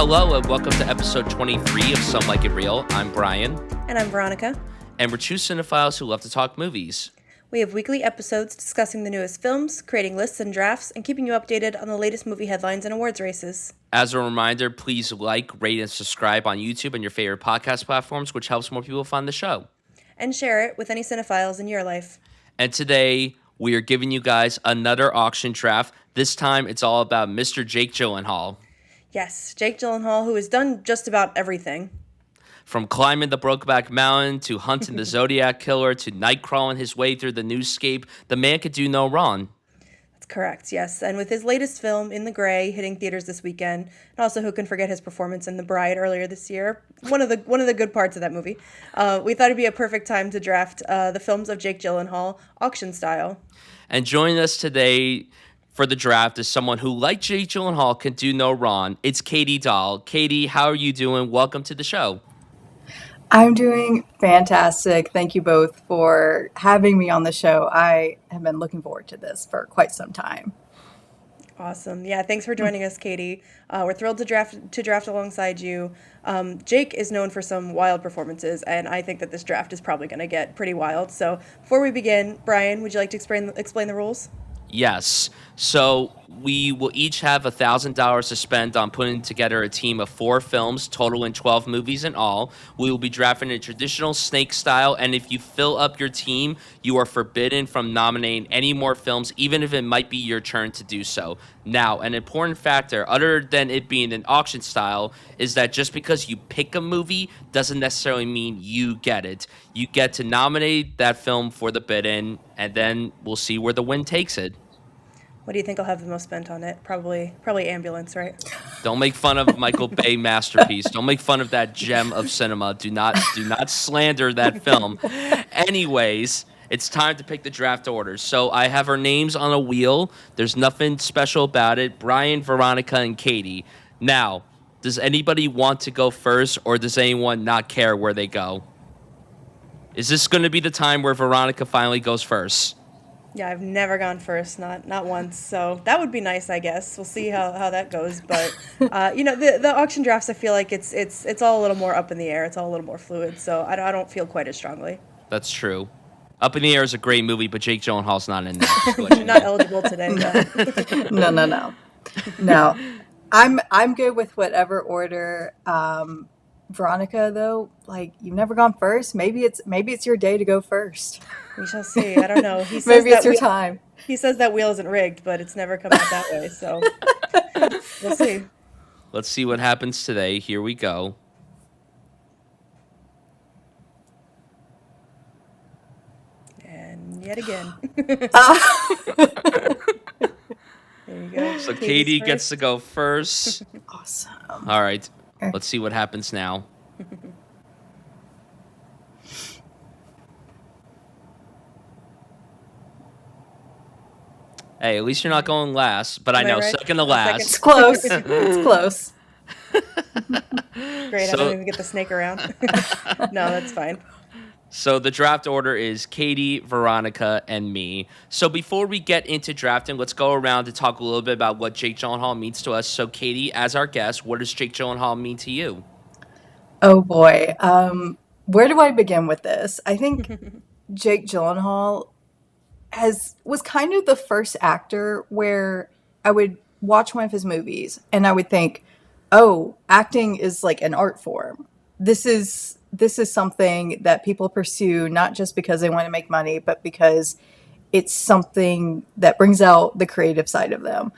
Hello and welcome to episode 23 of Some Like It Real. I'm Bryan. And I'm Veronica. And we're two cinephiles who love to talk movies. We have weekly episodes discussing the newest films, creating lists and drafts, and keeping you updated on the latest movie headlines and awards races. As a reminder, please like, rate, and subscribe on YouTube and your favorite podcast platforms, which helps more people find the show. And share it with any cinephiles in your life. And today, we are giving you guys another auction draft. This time, it's all about Mr. Jake Gyllenhaal. Yes, Jake Gyllenhaal, who has done just about everything. From climbing the Brokeback Mountain, to hunting the Zodiac killer, to nightcrawling his way through the newscape, the man could do no wrong. That's correct, yes. And with his latest film, In the Gray, hitting theaters this weekend, and also who can forget his performance in The Bride earlier this year, one of the good parts of that movie, we thought it'd be a perfect time to draft the films of Jake Gyllenhaal, auction style. And joining us today for the draft is someone who, like Jake Gyllenhaal, can do no wrong. It's Katie Dahl. Katie, how are you doing? Welcome to the show. I'm doing fantastic. Thank you both for having me on the show. I have been looking forward to this for quite some time. Awesome. Yeah, thanks for joining us, Katie. We're thrilled to draft alongside you. Jake is known for some wild performances, and I think that this draft is probably going to get pretty wild. So before we begin, Bryan, would you like to explain the rules? Yes. So we will each have $1,000 to spend on putting together a team of 4 films, totaling 12 movies in all. We will be drafting in traditional snake style, and if you fill up your team, you are forbidden from nominating any more films, even if it might be your turn to do so. Now, an important factor, other than it being an auction style, is that just because you pick a movie doesn't necessarily mean you get it. You get to nominate that film for the bid-in, and then we'll see where the win takes it. What do you think will have the most spent on it? Probably Ambulance, right? Don't make fun of Michael Bay masterpiece. Don't make fun of that gem of cinema. Do not slander that film. Anyways, it's time to pick the draft orders. So I have our names on a wheel. There's nothing special about it. Bryan, Veronica, and Katie. Now, does anybody want to go first, or does anyone not care where they go? Is this going to be the time where Veronica finally goes first? Yeah, I've never gone first, not once. So that would be nice, I guess. We'll see how that goes. But the auction drafts, I feel like it's all a little more up in the air. It's all a little more fluid. So I don't feel quite as strongly. That's true. Up in the Air is a great movie, but Jake Gyllenhaal's not in that. Not eligible today. No. No, I'm good with whatever order. Veronica, though, like, you've never gone first. Maybe it's your day to go first. We shall see. I don't know. He says Maybe it's your time. He says that wheel isn't rigged, but it's never come out that way. So we'll see. Let's see what happens today. Here we go. And yet again. There you go. So Katie gets to go first. Awesome. All right. Let's see what happens now. Hey, at least you're not going last, but I know, right? Second to last. It's close. It's close. Great, I don't even get the snake around. No, that's fine. So the draft order is Katie, Veronica, and me. So before we get into drafting, let's go around to talk a little bit about what Jake Gyllenhaal means to us. So Katie, as our guest, what does Jake Gyllenhaal mean to you? Oh boy. Where do I begin with this? I think Jake Gyllenhaal was kind of the first actor where I would watch one of his movies and I would think, oh, acting is like an art form. This is something that people pursue not just because they want to make money, but because it's something that brings out the creative side of them.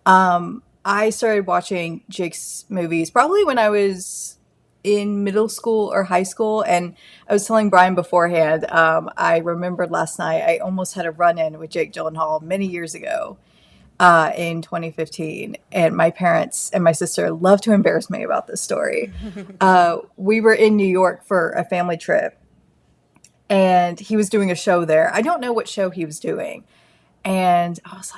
I started watching Jake's movies probably when I was in middle school or high school. And I was telling Bryan beforehand, I remembered last night, I almost had a run-in with Jake Gyllenhaal many years ago in 2015. And my parents and my sister love to embarrass me about this story. We were in New York for a family trip and he was doing a show there. I don't know what show he was doing. And I was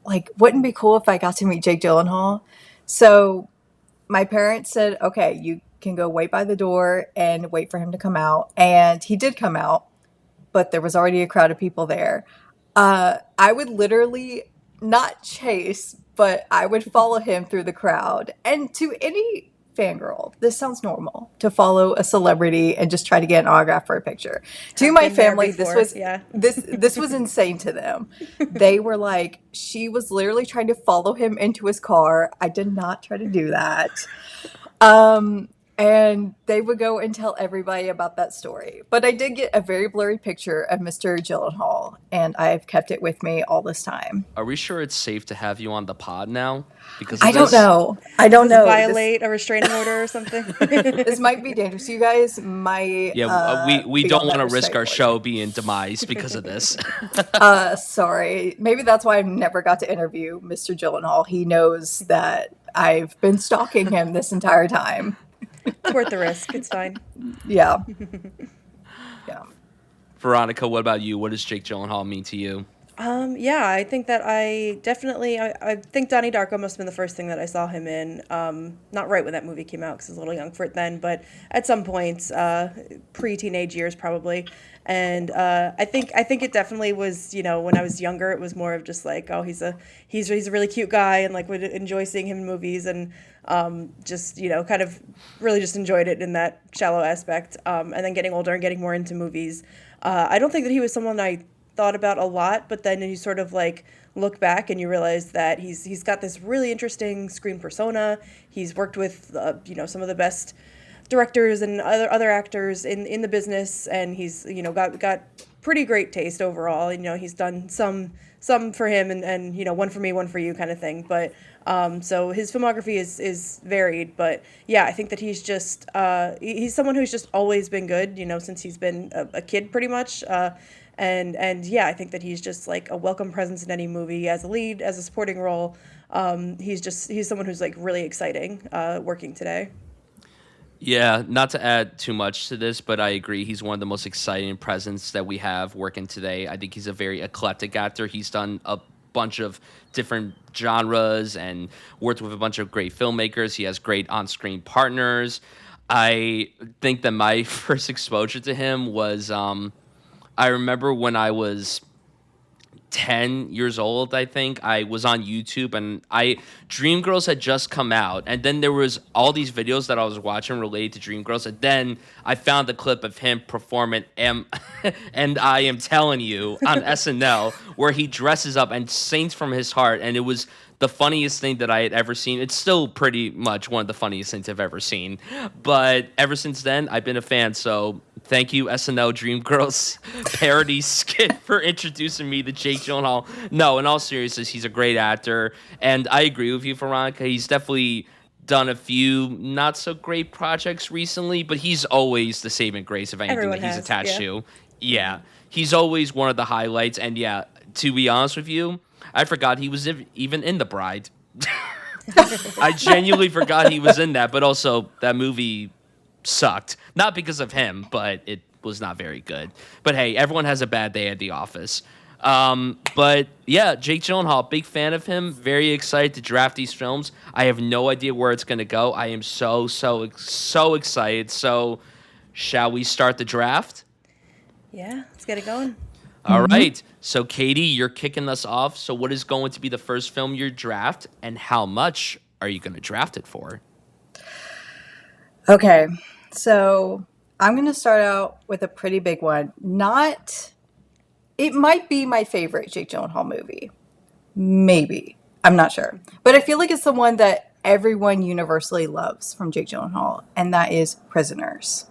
like, wouldn't it be cool if I got to meet Jake Gyllenhaal? So my parents said, okay, you can go wait by the door and wait for him to come out. And he did come out, but there was already a crowd of people there. I would literally not chase, but I would follow him through the crowd. And to any fangirl, this sounds normal to follow a celebrity and just try to get an autograph for a picture. To I've my been there family, this before. was Yeah. this was insane to them. They were like, she was literally trying to follow him into his car. I did not try to do that. And they would go and tell everybody about that story. But I did get a very blurry picture of Mr. Gyllenhaal, and I've kept it with me all this time. Are we sure it's safe to have you on the pod now? Because of I don't this? know. I don't Does it know. violate a restraining order or something? This might be dangerous. You guys might. Yeah, we be don't on want that to risk our restraint show being demised because of this. order. Sorry. Maybe that's why I never got to interview Mr. Gyllenhaal. He knows that I've been stalking him this entire time. It's worth the risk. It's fine. Yeah. Yeah. Veronica, what about you? What does Jake Gyllenhaal mean to you? Yeah, I think that I think Donnie Darko must have been the first thing that I saw him in. Not right when that movie came out because I was a little young for it then, but at some point, pre-teenage years probably. And I think it definitely was, when I was younger, it was more of just like, oh, he's a really cute guy, and like would enjoy seeing him in movies, and just kind of really just enjoyed it in that shallow aspect. And then getting older and getting more into movies, I don't think that he was someone I thought about a lot, but then you sort of like look back and you realize that he's got this really interesting screen persona. He's worked with some of the best directors and other actors in the business, and he's got pretty great taste overall. He's done some for him and one for me, one for you kind of thing. But so his filmography is varied, but yeah, I think that he's just he's someone who's just always been good, since he's been a kid pretty much. And yeah, I think that he's just like a welcome presence in any movie as a lead, as a supporting role. He's someone who's like really exciting working today. Yeah, not to add too much to this, but I agree. He's one of the most exciting presence that we have working today. I think he's a very eclectic actor. He's done a bunch of different genres and worked with a bunch of great filmmakers. He has great on-screen partners. I think that my first exposure to him was I remember when I was 10 years old, I think. I was on YouTube and Dreamgirls had just come out, and then there was all these videos that I was watching related to Dreamgirls, and then I found the clip of him performing and I Am Telling You on SNL, where he dresses up and sings from his heart, and it was the funniest thing that I had ever seen. It's still pretty much one of the funniest things I've ever seen. But ever since then, I've been a fan. So thank you, SNL Dreamgirls parody skit, for introducing me to Jake Gyllenhaal. No, in all seriousness, he's a great actor. And I agree with you, Veronica. He's definitely done a few not so great projects recently, but he's always the saving grace of anything Everyone that he's has, attached yeah. to. Yeah, he's always one of the highlights. And yeah, to be honest with you, I forgot he was even in The Bride. I genuinely forgot he was in that, but also that movie sucked. Not because of him, but it was not very good. But hey, everyone has a bad day at the office. But yeah, Jake Gyllenhaal, big fan of him. Very excited to draft these films. I have no idea where it's going to go. I am so excited. So shall we start the draft? Yeah, let's get it going. All right. So, Katie, you're kicking us off. So, what is going to be the first film you draft, and how much are you going to draft it for? Okay, so I'm going to start out with a pretty big one. It might be my favorite Jake Gyllenhaal movie. Maybe. I'm not sure. But I feel like it's the one that everyone universally loves from Jake Gyllenhaal, and that is Prisoners.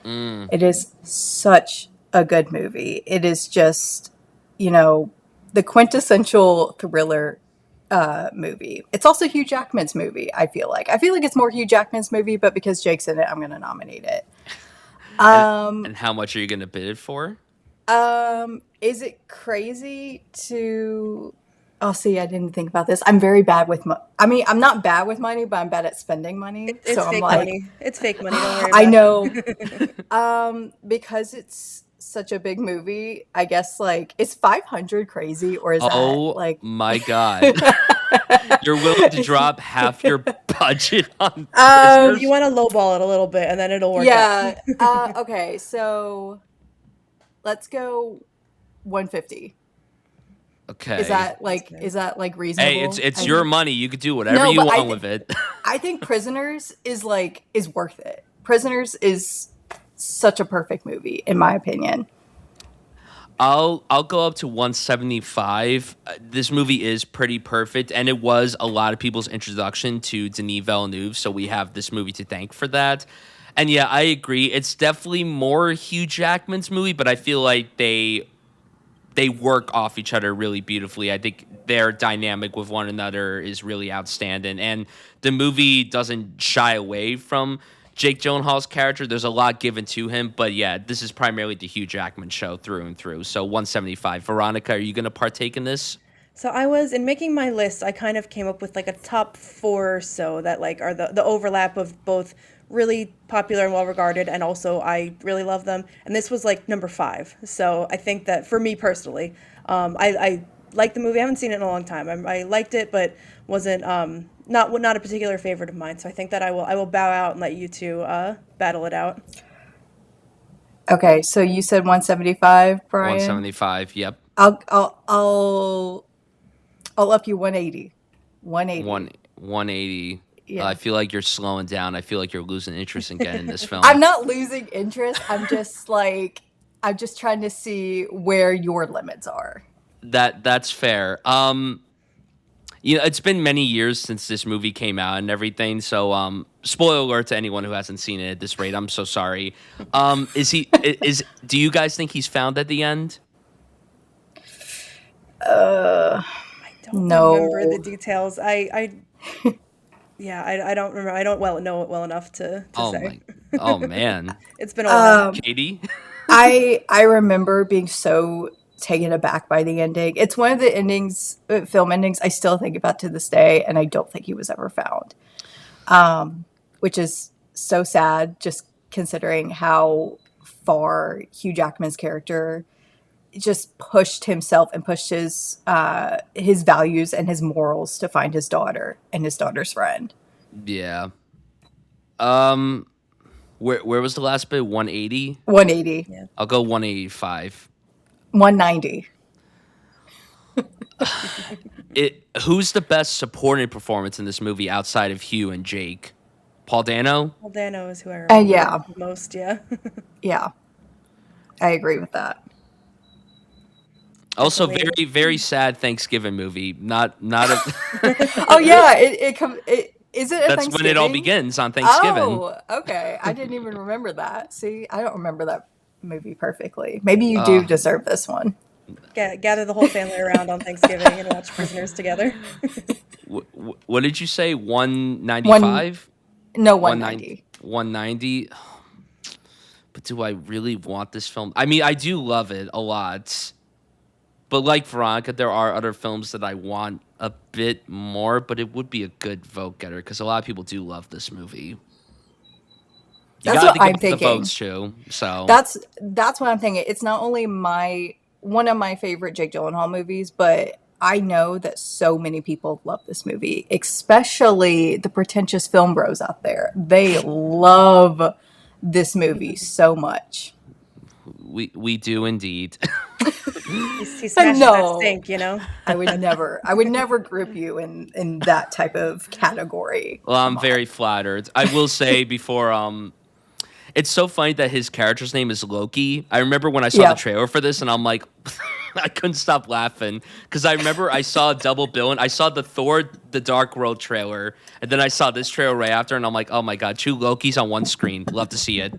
It is such a good movie. It is just, the quintessential thriller movie. It's also Hugh Jackman's movie, I feel like. I feel like it's more Hugh Jackman's movie, but because Jake's in it, I'm going to nominate it. And how much are you going to bid it for? Is it crazy to... Oh, see, I didn't think about this. I'm very bad with money. I mean, I'm not bad with money, but I'm bad at spending money. It's so fake I'm like, money. It's fake money. Don't worry I about it. know. Because it's such a big movie, I guess, like, is 500 crazy, or is that, like... my God. You're willing to drop half your budget on Prisoners? You want to lowball it a little bit, and then it'll work out. Yeah. Okay, so let's go 150. Okay. Is that Hey, reasonable? it's I your mean, money. You could do whatever no, you but want with it. I think Prisoners is worth it. Prisoners is such a perfect movie in my opinion. I'll go up to 175. This movie is pretty perfect, and it was a lot of people's introduction to Denis Villeneuve, so we have this movie to thank for that. And yeah, I agree. It's definitely more Hugh Jackman's movie, but I feel like they work off each other really beautifully. I think their dynamic with one another is really outstanding, and the movie doesn't shy away from Jake Gyllenhaal's character. There's a lot given to him, but yeah, this is primarily the Hugh Jackman show through and through. So 175. Veronica, are you going to partake in this? So I was in making my list, I kind of came up with like a top four or so that like are the overlap of both really popular and well regarded and also I really love them. And this was like number five. So I think that for me personally, I like the movie. I haven't seen it in a long time. I liked it, but wasn't not a particular favorite of mine. So I think that I will bow out and let you two battle it out. Okay, so you said 175, Brian. 175. Yep. I'll up you 180. 180. 180. I Yeah. feel like you're slowing down. I feel like you're losing interest in getting this film. I'm not losing interest. I'm just trying to see where your limits are. That's fair. It's been many years since this movie came out and everything. So, spoiler alert to anyone who hasn't seen it at this rate. I'm so sorry. Do you guys think he's found at the end? I don't remember the No. details. Yeah, I don't remember. I don't know it well enough to Oh say. oh man, It's been a while. Katie. I remember being so taken aback by the ending. It's one of the film endings I still think about to this day, and I don't think he was ever found. Which is so sad, just considering how far Hugh Jackman's character just pushed himself and pushed his values and his morals to find his daughter and his daughter's friend. Yeah. Um, where was the last bit? 180. 180, Yeah. I'll go 185. 190. Who's the best supporting performance in this movie outside of Hugh and Jake? Paul Dano? Well, Dano is who I And remember yeah, most, yeah. yeah, I agree with that. Also, Definitely. very very sad Thanksgiving movie. Not a. Oh yeah, is it a That's when it all Thanksgiving? begins on Thanksgiving. Oh, okay. I didn't even remember that. See, I don't remember that movie perfectly. Maybe you do Uh, deserve this one. Gather the whole family around on Thanksgiving and watch Prisoners together. what did you say? One, 195? no, 190? 190. 190? But do I really want this film? I mean, I do love it a lot. But like Veronica, there are other films that I want a bit more, but it would be a good vote getter because a lot of people do love this movie. You That's got what to give I'm it the thinking. votes too. So That's what I'm thinking. It's not only one of my favorite Jake Gyllenhaal movies, but I know that so many people love this movie, especially the pretentious film bros out there. They love this movie so much. we do indeed. He smashed that No, sink, you know? I would never group you in that type of category. Well, I'm Come on. very flattered. I will say before it's so funny that his character's name is Loki. I remember when I saw the Yeah. trailer for this and I'm like I couldn't stop laughing because I remember I saw a double bill and I saw the Thor the Dark World trailer and then I saw this trailer right after and I'm like, "Oh my god, two Lokis on one screen. Love to see it."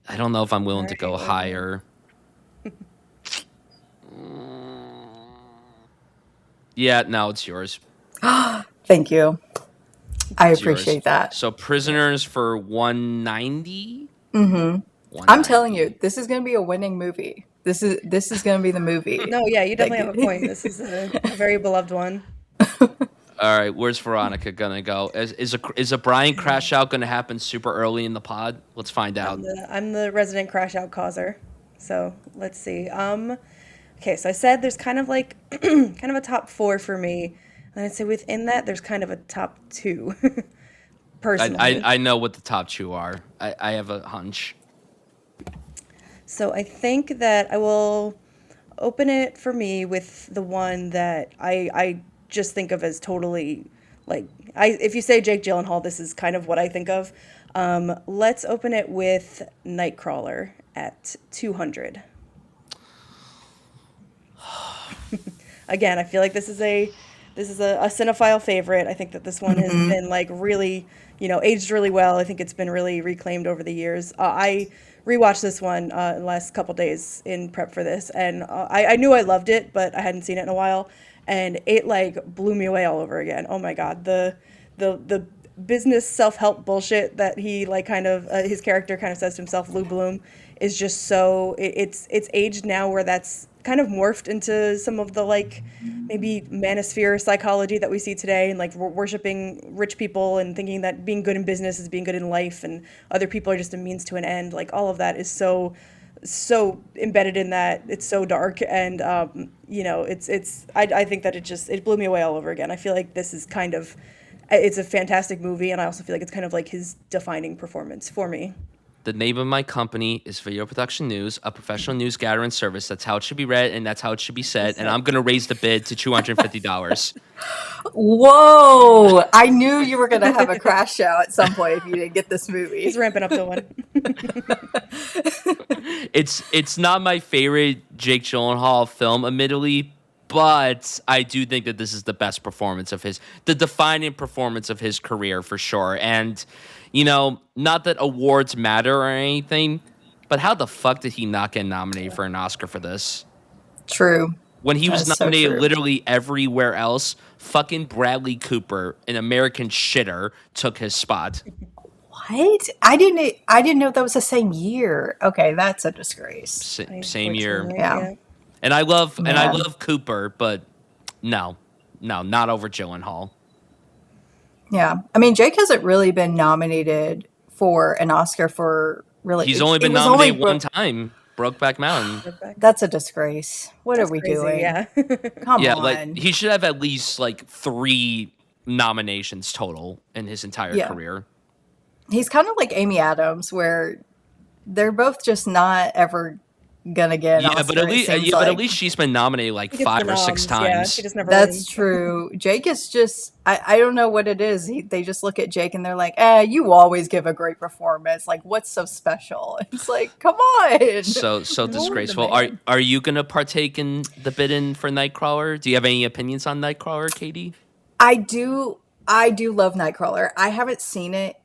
I don't know if I'm willing All to right, go well, higher. Yeah, no, it's yours. Thank you. I It's yours. appreciate that. So Prisoners for 190? I'm telling 190. you, this is going to be a winning movie. This is going to be the movie. no, yeah, you that definitely have a point. This is a very beloved one. All right, where's Veronica gonna go? Is a Brian crash out gonna happen super early in the pod? Let's find out. I'm the resident crash out causer. So let's see. Okay, so I said there's kind of like kind of a top four for me. And I'd say within that there's kind of a top two, personally. I know what the top two are. I have a hunch. So I think that I will Open it for me with the one that I just think of as totally like if you say Jake Gyllenhaal, this is kind of what I think of. Let's open it with Nightcrawler at 200. Again, I feel like this is a cinephile favorite. I think that this one has been like really, aged really well. I think it's been really reclaimed over the years. I rewatched this one in the last couple days in prep for this, and I knew I loved it, but I hadn't seen it in a while, and it like blew me away all over again. Oh my God, the business self-help bullshit that he like kind of his character kind of says to himself, Lou Bloom, is just so it's aged now where that's kind of morphed into some of the like maybe manosphere psychology that we see today, and like worshiping rich people and thinking that being good in business is being good in life and other people are just a means to an end. Like all of that is so embedded in that. It's so dark, and I think that it blew me away all over again. I feel like this is kind of it's a fantastic movie, and I also feel like it's kind of like his defining performance for me. The name of my company is Video Production News, a professional news gathering service. That's how it should be read, and that's how it should be said. And I'm going to raise the bid to $250. Whoa! I knew you were going to have a crash out at some point if you didn't get this movie. He's ramping up to one. It's not my favorite Jake Gyllenhaal film, admittedly, but I do think that this is the best performance of the defining performance of his career for sure. And, not that awards matter or anything, but how the fuck did he not get nominated for an Oscar for this? True. When he was That's so nominated true. literally everywhere else, fucking Bradley Cooper, an American shitter, took his spot. What? I didn't know that was the same year. Okay, that's a disgrace. Same year. Unfortunately, Yeah. And I love Yeah. Cooper, but no, not over Gyllenhaal. Yeah. I mean, Jake hasn't really been nominated for an Oscar for really. He's only been it was nominated only one time, Brokeback Mountain. That's a disgrace. What That's are we crazy, doing? yeah. Come Yeah, on. like he should have at least like 3 nominations total in his entire Yeah. career. He's kind of like Amy Adams, where they're both just not ever gonna get an Yeah, Oscar. but at it least seems but at like. least she's been nominated like He gets 5 the or 6 noms, yeah, times. she just never That's wins. true. Jake is just, I don't know what it is. They just look at Jake and they're like, you always give a great performance. Like, what's so special? It's like, come on. So Lord, the disgraceful. man. Are you gonna partake in the bid-in for Nightcrawler? Do you have any opinions on Nightcrawler, Katie? I do love Nightcrawler. I haven't seen it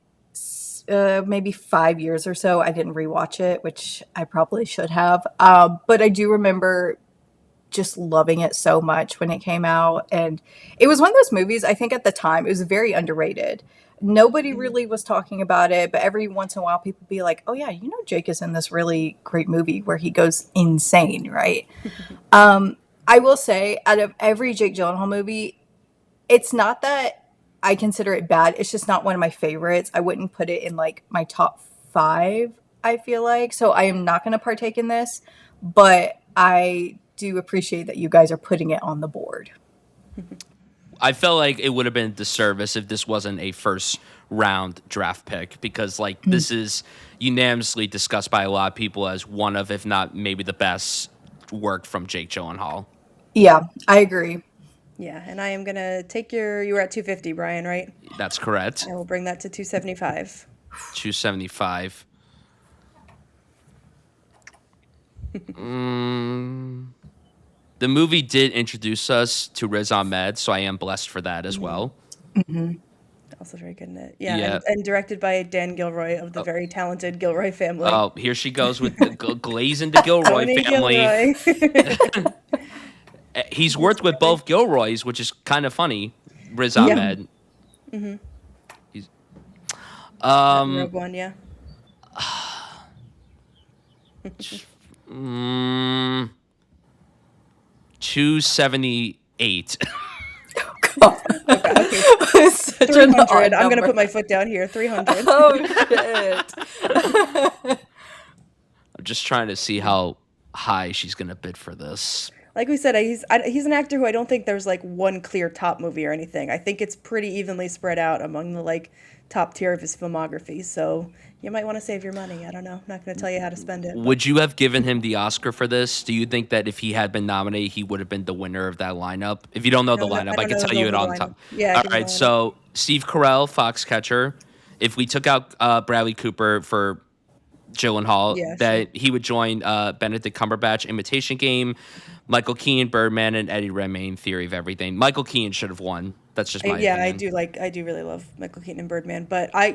maybe 5 years or so. I didn't rewatch it, which I probably should have. But I do remember just loving it so much when it came out. And it was one of those movies, I think at the time, it was very underrated. Nobody really was talking about it, but every once in a while people be like, oh yeah, Jake is in this really great movie where he goes insane, right? I will say, out of every Jake Gyllenhaal movie, it's not that I consider it bad. It's just not one of my favorites. I wouldn't put it in like my top 5, I feel like. So I am not going to partake in this, but I do appreciate that you guys are putting it on the board. I felt like it would have been a disservice if this wasn't a first round draft pick, because like this is unanimously discussed by a lot of people as one of, if not maybe the best work from Jake Gyllenhaal. Yeah, I agree. Yeah, and I am gonna take you were at 250, Brian, right? That's correct. I will bring that to 275. 275. The movie did introduce us to Riz Ahmed, so I am blessed for that as well. Also very good in it. Yeah, Yeah. And directed by Dan Gilroy of the very talented Gilroy family. Oh, here she goes with the glazing the Gilroy Tony family. Gilroy. He's worked with both Gilroys, which is kind of funny. Riz Ahmed. He's, Rogue One, yeah. 278. Such an 300. odd I'm gonna number. put my foot down here. 300. Oh shit. I'm just trying to see how high she's gonna bid for this. like we said, he's an actor who I don't think there's like one clear top movie or anything. I think it's pretty evenly spread out among the like top tier of his filmography. So you might want to save your money. I don't know. I'm not going to tell you how to spend it. Would you have given him the Oscar for this? Do you think that if he had been nominated, he would have been the winner of that lineup? If you don't know the lineup, I can tell you it on top. Yeah. All right. So Steve Carell, Foxcatcher. If we took out Bradley Cooper for Gyllenhaal, that he would join Benedict Cumberbatch, Imitation Game, Michael Keane, Birdman, and Eddie Redmayne, Theory of Everything. Michael Keane should have won. That's just my opinion. I do really love Michael Keaton and Birdman, but I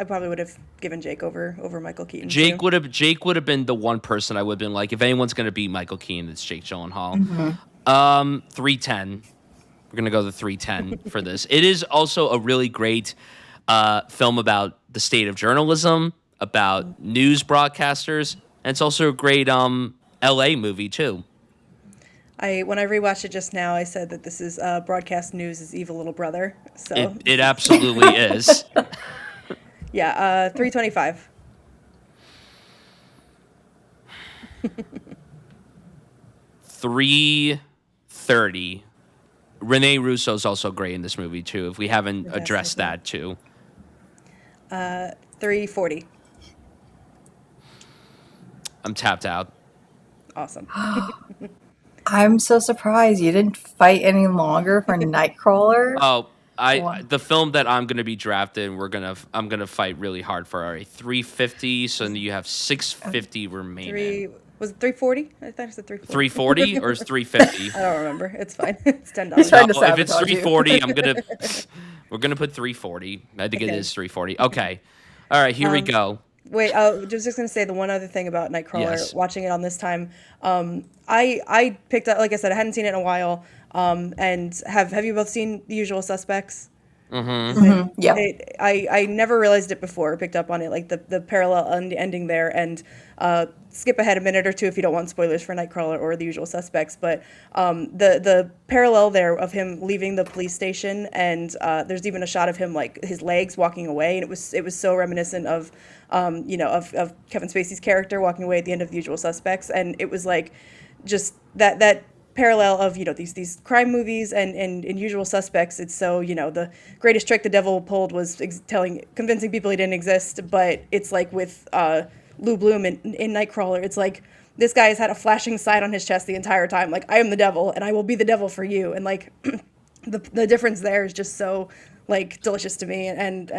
probably would have given Jake over Michael Keaton. Jake would have been the one person I would have been like, if anyone's going to beat Michael Keaton, it's Jake Gyllenhaal. 310. We're going to go the 310 for this. It is also a really great film about the state of journalism, about news broadcasters, and it's also a great LA movie too. When I rewatched it just now, I said that this is broadcast news' evil little brother. So it absolutely is. Yeah, 325. $330. Rene Russo's also great in this movie too. If we haven't addressed that too. 340. I'm tapped out. Awesome. I'm so surprised you didn't fight any longer for Nightcrawler. Oh, the film that I'm gonna be drafted, I'm gonna fight really hard for a 350. So you have 650 remaining. Was it 340? I thought it said 340. 340 or 350? I don't remember. It's fine. It's $10. No, if it's 340, we're gonna put 340. I think it is 340. Okay. All right, here we go. Wait, I was just going to say the one other thing about Nightcrawler, watching it on this time. I picked up, like I said, I hadn't seen it in a while. And have you both seen The Usual Suspects? Yeah. I never realized it before, picked up on it, like the parallel ending there. And skip ahead a minute or two if you don't want spoilers for Nightcrawler or The Usual Suspects. But the parallel there of him leaving the police station, and there's even a shot of him, like his legs walking away, and it was so reminiscent of of Kevin Spacey's character walking away at the end of The Usual Suspects, and it was like just that parallel of these crime movies and Usual Suspects. It's so the greatest trick the devil pulled was convincing people he didn't exist, but it's like with Lou Bloom in Nightcrawler, it's like this guy has had a flashing sign on his chest the entire time, like, I am the devil and I will be the devil for you, and like the difference there is just so like delicious to me, and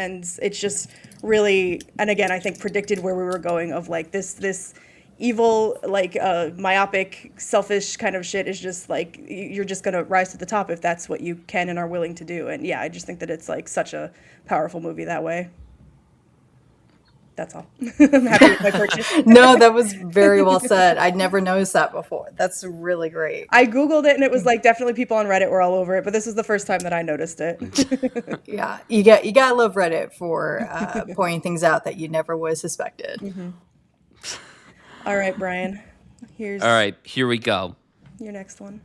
it's just really, and again I think predicted where we were going of like this evil, like myopic, selfish kind of shit is just like you're just gonna rise to the top if that's what you can and are willing to do. And yeah, I just think that it's like such a powerful movie that way. That's all. I'm happy with my purchase. No, that was very well said. I'd never noticed that before. That's really great. I Googled it and it was like definitely people on Reddit were all over it, but this was the first time that I noticed it. Yeah, you gotta love Reddit for pointing things out that you never would have suspected. Mm-hmm. All right, Brian. All right, here we go. Your next one.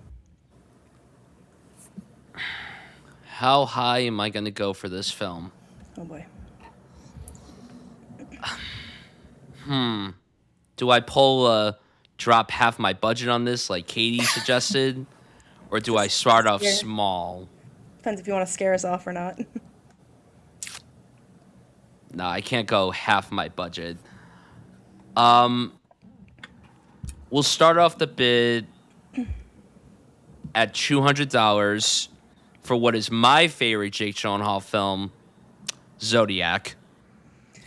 How high am I going to go for this film? Oh boy. Do I drop half my budget on this like Katie suggested? Or do I start off small? Depends if you want to scare us off or not. No, I can't go half my budget. We'll start off the bid at $200 for what is my favorite Jake Gyllenhaal film, Zodiac.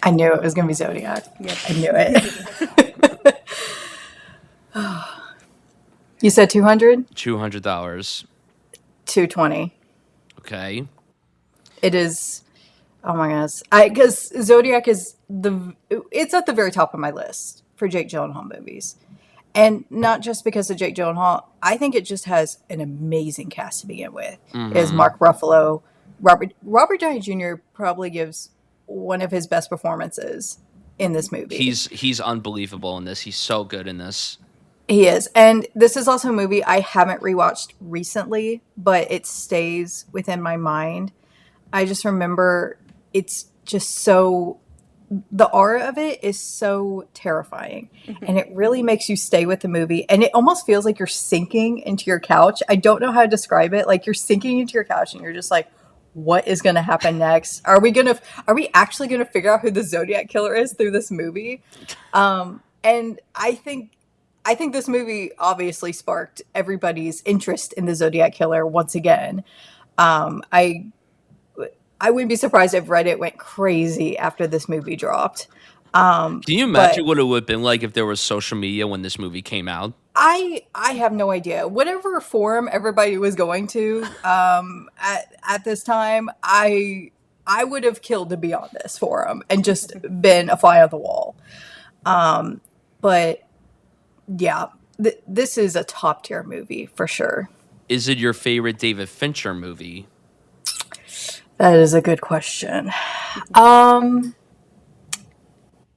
I knew it was going to be Zodiac. Yep. I knew it. You said 200? $200. 220. Okay. It is. Oh my gosh. Because Zodiac is it's at the very top of my list for Jake Gyllenhaal movies. And not just because of Jake Gyllenhaal. I think it just has an amazing cast to begin with. Mm-hmm. It is Mark Ruffalo. Robert Downey Jr. probably gives one of his best performances in this movie. He's unbelievable in this. He's so good in this. He is. And this is also a movie I haven't rewatched recently, but it stays within my mind. I just remember it's just so the aura of it is so terrifying, and it really makes you stay with the movie, and it almost feels like you're sinking into your couch. I don't know how to describe it. Like, you're sinking into your couch and you're just like, what is going to happen next? Are we actually going to figure out who the Zodiac killer is through this movie? And I think this movie obviously sparked everybody's interest in the Zodiac killer once again. I wouldn't be surprised if Reddit went crazy after this movie dropped. Can you But imagine what it would have been like if there was social media when this movie came out? I have no idea. Whatever forum everybody was going to at this time, I would have killed to be on this forum and just been a fly on the wall. But yeah, this is a top tier movie for sure. Is it your favorite David Fincher movie? That is a good question.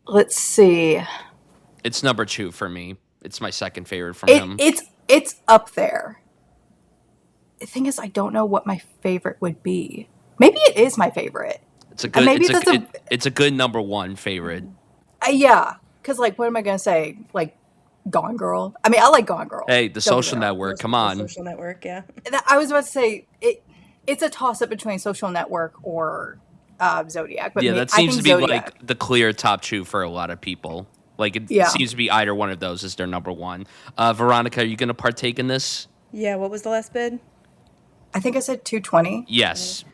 Let's see. It's number 2 for me. It's my second favorite from him. It's up there. The thing is, I don't know what my favorite would be. Maybe it is my favorite. It's a good. Maybe It's a good number 1 favorite. Yeah. Because, like, what am I going to say? Like, Gone Girl? I mean, I like Gone Girl. Hey, The Social Network. Come on. The Social Network, yeah. I was about to say, it's a toss-up between Social Network or Zodiac. But Yeah, that seems to be Zodiac. like the clear top 2 for a lot of people. Like, it seems to be either one of those is their number 1. Veronica, are you going to partake in this? Yeah, what was the last bid? I think I said 220. Yes.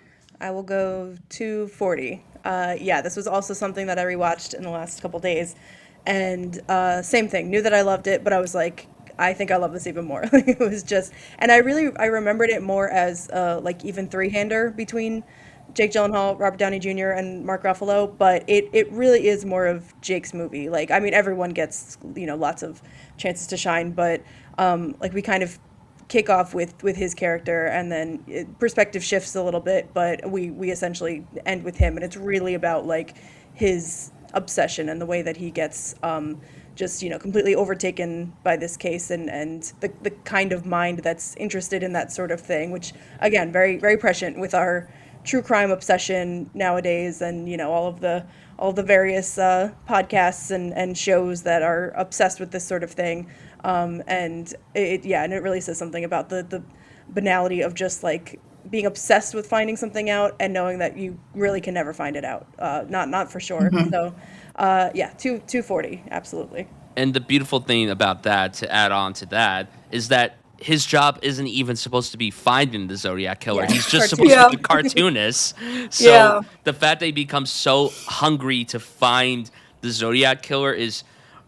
I will go 240. Yeah, this was also something that I rewatched in the last couple days. And same thing, knew that I loved it, but I was like, I think I love this even more. Like, it was just, and I remembered it more as like even three-hander between Jake Gyllenhaal, Robert Downey Jr., and Mark Ruffalo, but it really is more of Jake's movie. Like, I mean, everyone gets, lots of chances to shine, but like, we kind of kick off with his character, and then perspective shifts a little bit, but we essentially end with him, and it's really about, like, his obsession and the way that he gets just completely overtaken by this case, and the kind of mind that's interested in that sort of thing, which, again, very, very prescient with our true crime obsession nowadays, and all of the various podcasts and shows that are obsessed with this sort of thing, and it really says something about the banality of just, like, being obsessed with finding something out and knowing that you really can never find it out, not for sure. So 240, absolutely. And the beautiful thing about that, to add on to that, is that his job isn't even supposed to be finding the Zodiac killer. Yeah. He's just supposed to be the cartoonist. So the fact that he becomes so hungry to find the Zodiac killer is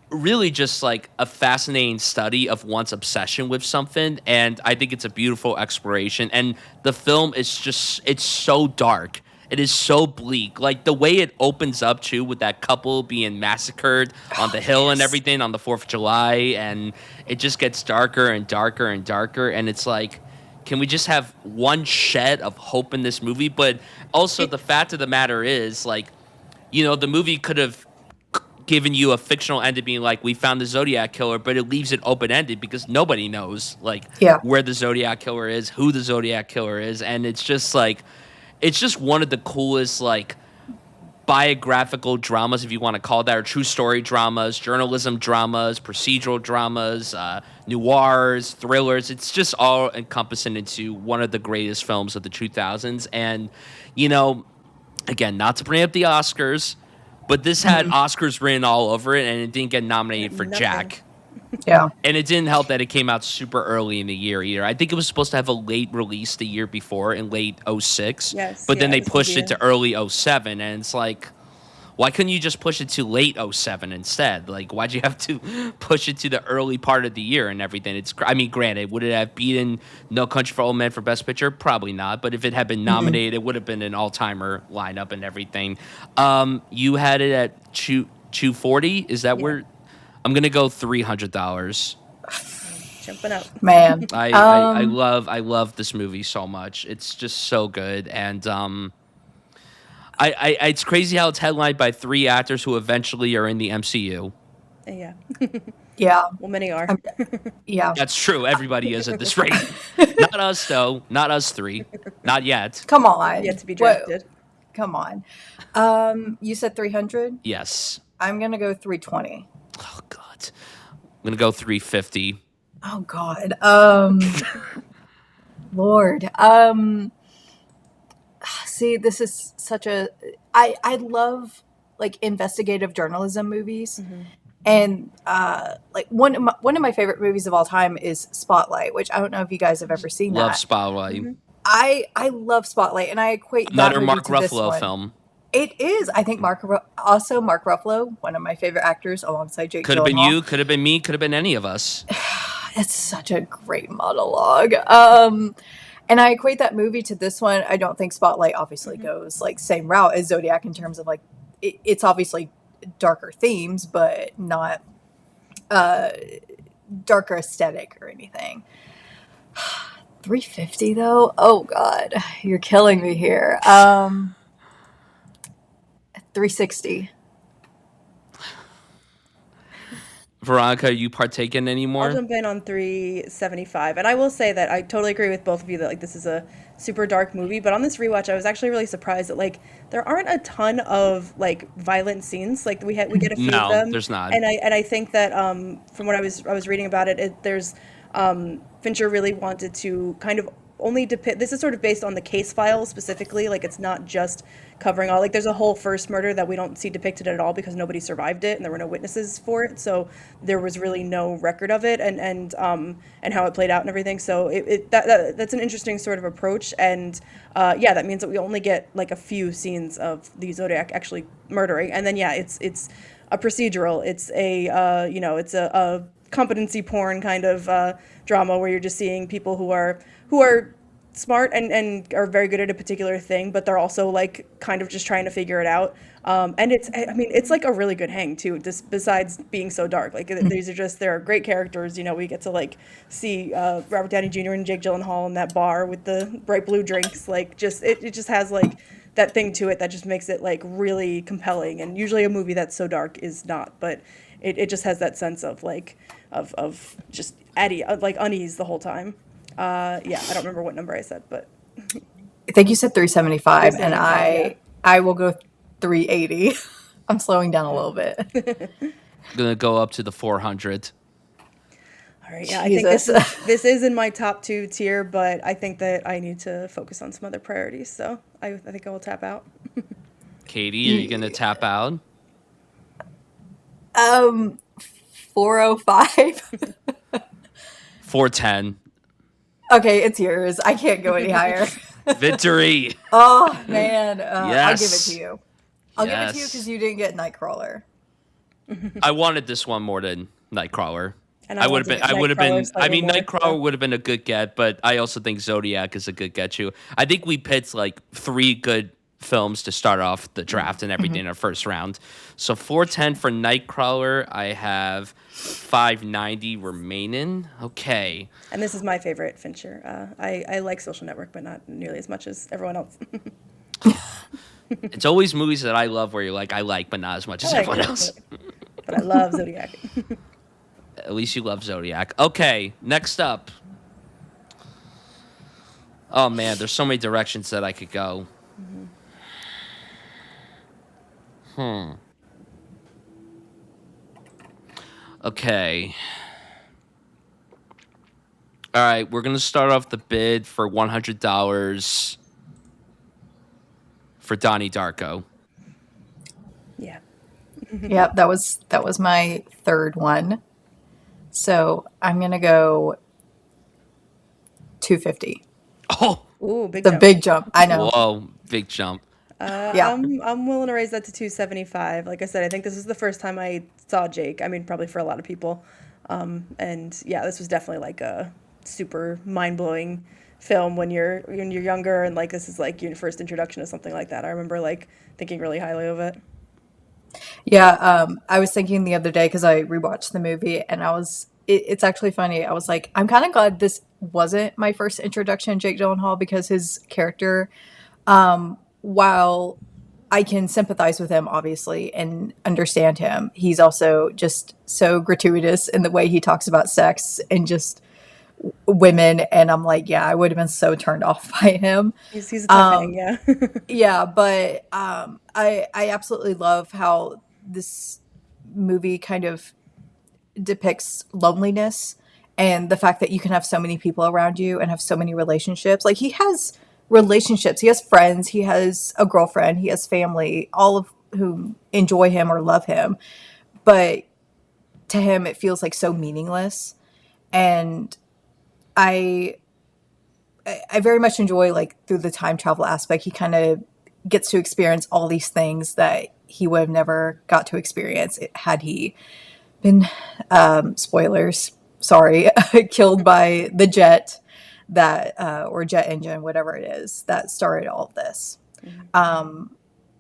really just like a fascinating study of one's obsession with something. And I think it's a beautiful exploration. And the film is just, it's so dark. It is so bleak. Like, the way it opens up, too, with that couple being massacred on the hill and everything on the 4th of July. And it just gets darker and darker and darker. And it's like, can we just have one shed of hope in this movie? But also, the fact of the matter is, like, the movie could have given you a fictional ending being like, we found the Zodiac killer, but it leaves it open-ended because nobody knows, like, where the Zodiac killer is, who the Zodiac killer is. And it's just, like, it's just one of the coolest, like, biographical dramas, if you want to call it that, or true story dramas, journalism dramas, procedural dramas, noirs, thrillers. It's just all encompassing into one of the greatest films of the 2000s. And, again, not to bring up the Oscars, but this had Oscars written all over it, and it didn't get nominated for Jack. Yeah. And it didn't help that it came out super early in the year either. I think it was supposed to have a late release the year before in late 06. Yes, but then yeah, they pushed it to early 07. And it's like, why couldn't you just push it to late 07 instead? Like, why'd you have to push it to the early part of the year and everything? I mean, granted, would it have beaten No Country for Old Men for Best Picture? Probably not. But if it had been nominated, it would have been an all-timer lineup and everything. You had it at 240. Is that where... I'm gonna go $300. Jumping up, man. I love this movie so much. It's just so good, and it's crazy how it's headlined by 3 actors who eventually are in the MCU. Yeah. Yeah. Well, many are. Yeah. That's true. Everybody is at this rate. Not us though. Not us 3. Not yet. Come on. Yet to be drafted. Come on. You said 300? Yes. I'm going to go 320. Oh God. I'm gonna go 350. Oh God. Lord. See, this is such a I love like investigative journalism movies. And like one of my favorite movies of all time is Spotlight, which I don't know if you guys have ever seen Love that. Spotlight. I love Spotlight, and I equate that Another movie Mark to this Ruffalo one. film. It is. I think Mark Ruffalo, one of my favorite actors, alongside Jake Could have been Gyllenhaal. you. Could have been me. Could have been any of us. It's such a great monologue. And I equate that movie to this one. I don't think Spotlight obviously goes like same route as Zodiac in terms of like it's obviously darker themes, but not darker aesthetic or anything. 350 though? Oh God, you're killing me here. 360. Veronica, are you partaking I'll anymore? jump in on 375. And I will say that I totally agree with both of you that like this is a super dark movie, but on this rewatch I was actually really surprised that like there aren't a ton of like violent scenes. Like we get a few of No, them. there's not. And I think that from what I was reading about it, there's Fincher really wanted to kind of only depict this is sort of based on the case file specifically, like it's not just covering all like there's a whole first murder that we don't see depicted at all because nobody survived it and there were no witnesses for it, so there was really no record of it and how it played out and everything. So that's an interesting sort of approach. And yeah, that means that we only get like a few scenes of the Zodiac actually murdering, and then yeah, it's a procedural, it's a it's a competency porn kind of drama where you're just seeing people who are smart and are very good at a particular thing, but they're also like kind of just trying to figure it out. And it's like a really good hang too, just besides being so dark. Like there are great characters. We get to like see Robert Downey Jr. and Jake Gyllenhaal in that bar with the bright blue drinks. Like just it just has like that thing to it that just makes it like really compelling. And usually a movie that's so dark is not, but it just has that sense of like of just like unease the whole time. Yeah, I don't remember what number I said, but I think you said 375, and 375, I will go 380. I'm slowing down a little bit. I'm gonna go up to the 400. All right, yeah, I think this is in my top 2 tier, but I think that I need to focus on some other priorities, so I think I will tap out. Katie, are you gonna tap out? 405. 410. Okay, it's yours. I can't go any higher. Victory. Oh man, Yes. I'll give it to you. I'll give it to you Yes. because you didn't get Nightcrawler. I wanted this one more than Nightcrawler. And I would have been. I would have been. Nightcrawler I slightly mean, more, Nightcrawler so. would have been a good get, but I also think Zodiac is a good get too. I think we picked like 3 good films to start off the draft and everything in our first round. So 410 for Nightcrawler. I have 590 remaining. Okay. And this is my favorite Fincher. I like Social Network, but not nearly as much as everyone else. It's always movies that I love where you're like, I like, but not as much as I like everyone it, else. but I love Zodiac. At least you love Zodiac. Okay, next up. Oh man, there's so many directions that I could go. Okay. All right, we're going to start off the bid for $100 for Donnie Darko. Yeah. Yep, that was my third one. So I'm gonna go 250. Oh, Ooh, big The jump. big jump. I know. whoa, big jump. Yeah. I'm willing to raise that to 275. Like I said, I think this is the first time I saw Jake. I mean, probably for a lot of people. And yeah, this was definitely like a super mind-blowing film when you're younger, and like this is like your first introduction to something like that. I remember like thinking really highly of it. Yeah, I was thinking the other day because I rewatched the movie, and it's actually funny. I was like, I'm kind of glad this wasn't my first introduction to Jake Gyllenhaal because his character, while I can sympathize with him, obviously, and understand him, he's also just so gratuitous in the way he talks about sex and just women, and I'm like, yeah, I would have been so turned off by him. He's a tough hang, yeah. Yeah, but I absolutely love how this movie kind of depicts loneliness and the fact that you can have so many people around you and have so many relationships. Like, he has relationships, he has friends, he has a girlfriend, he has family, all of whom enjoy him or love him. But to him, it feels like so meaningless. And I I very much enjoy, like, through the time travel aspect, he kind of gets to experience all these things that he would have never got to experience had he been, spoilers, sorry, killed by the jet that, or jet engine, whatever it is, that started all of this.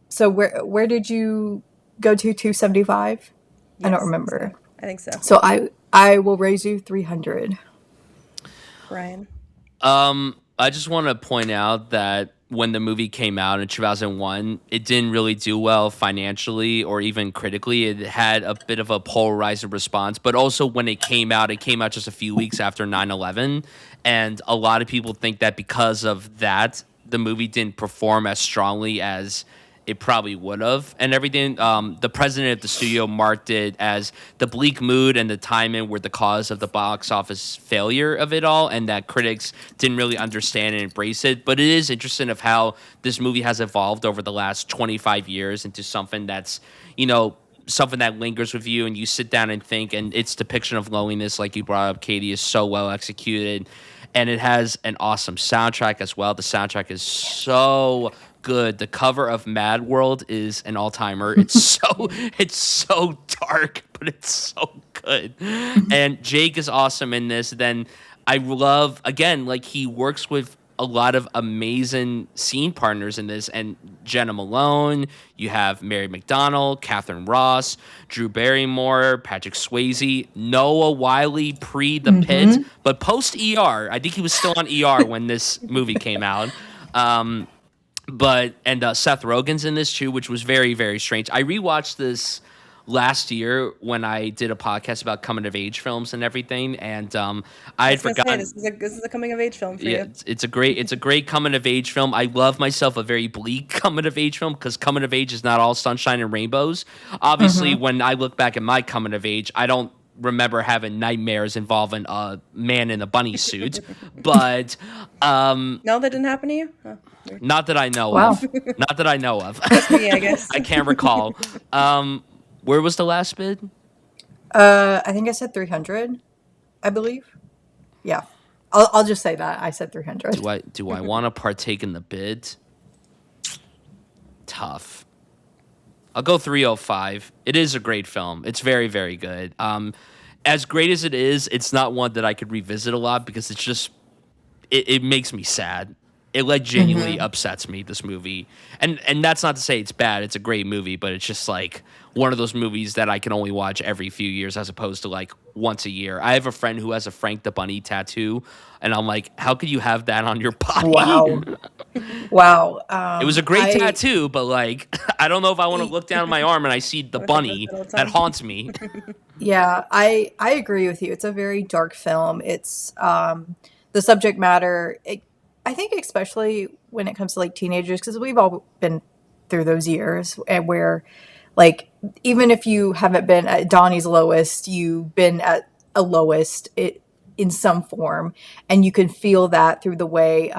So where did you go to 275? I don't Yes, remember. I think so. So I will raise you 300. Ryan. I just want to point out that when the movie came out in 2001, it didn't really do well financially or even critically. It had a bit of a polarizing response, but also when it came out just a few weeks after 9/11, and a lot of people think that because of that, the movie didn't perform as strongly as it probably would have and everything. The president of the studio marked it as the bleak mood and the timing were the cause of the box office failure of it all, and that critics didn't really understand and embrace it. But it is interesting of how this movie has evolved over the last 25 years into something that's, something that lingers with you and you sit down and think, and its depiction of loneliness, like you brought up, Katie, is so well executed. And it has an awesome soundtrack as well. The soundtrack is so good. The cover of Mad World is an all-timer. It's so dark, but it's so good. And Jake is awesome in this. Then I love, again, like, he works with a lot of amazing scene partners in this, and Jenna Malone, you have Mary McDonnell, Catherine Ross, Drew Barrymore, Patrick Swayze, Noah Wiley pre The Pit, but post ER. I think he was still on ER when this movie came out. But Seth Rogen's in this too, which was very, very strange. I rewatched this last year when I did a podcast about coming of age films and everything, and I had forgotten. This is a coming of age film for Yeah, you. it's a great coming of age film. I love myself a very bleak coming of age film because coming of age is not all sunshine and rainbows. Obviously, when I look back at my coming of age, I don't remember having nightmares involving a man in a bunny suit, but No, that didn't happen to you? Oh, weird. not that I know Wow. of. Not that I know of. Me, I guess. I can't recall. Where was the last bid? I think I said 300, I believe. Yeah. I'll just say that. I said 300. Do I want to partake in the bid? Tough. I'll go 305. It is a great film. It's very, very good. As great as it is, it's not one that I could revisit a lot because it's just it makes me sad. It like genuinely upsets me, this movie. And that's not to say it's bad. It's a great movie, but it's just like one of those movies that I can only watch every few years as opposed to like once a year. I have a friend who has a Frank the Bunny tattoo, and I'm like, how could you have that on your body? Wow. Wow. It was a great tattoo, but like I don't know if I want to look down my arm and I see the bunny all the that time. haunts me. Yeah, I agree with you. It's a very dark film. It's the subject matter. I think especially when it comes to like teenagers, because we've all been through those years, and where like even if you haven't been at Donnie's lowest, you've been at a lowest in some form, and you can feel that through the way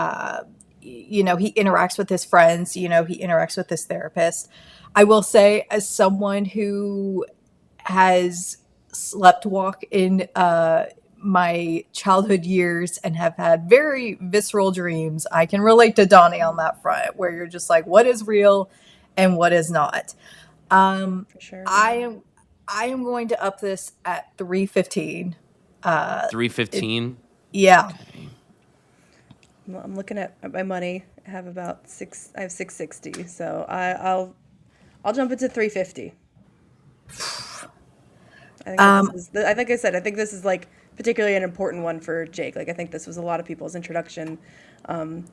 he interacts with his friends. He interacts with his therapist. I will say, as someone who has slept walk in my childhood years and have had very visceral dreams, I can relate to Donnie on that front, where you're just like, what is real and what is not. For sure. I am going to up this at 315. 315. Yeah. Okay. I'm looking at my money. I have about I have 660, so I'll jump into 350. I think this is like particularly an important one for Jake. Like, I think this was a lot of people's introduction.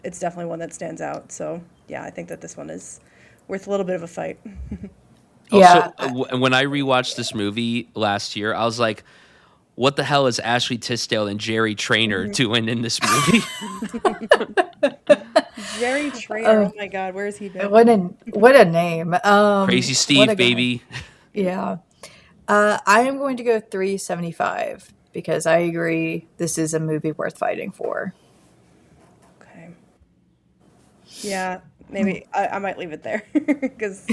It's definitely one that stands out. So yeah, I think that this one is worth a little bit of a fight. Yeah. Also, when I rewatched this movie last year, I was like, what the hell is Ashley Tisdale and Jerry Trainer doing in this movie? Jerry Trainer. Oh my God, where's he been? What a name. Crazy What Steve, a guy. baby. Yeah. I am going to go 375 because I agree this is a movie worth fighting for. Okay. Yeah, maybe I might leave it there because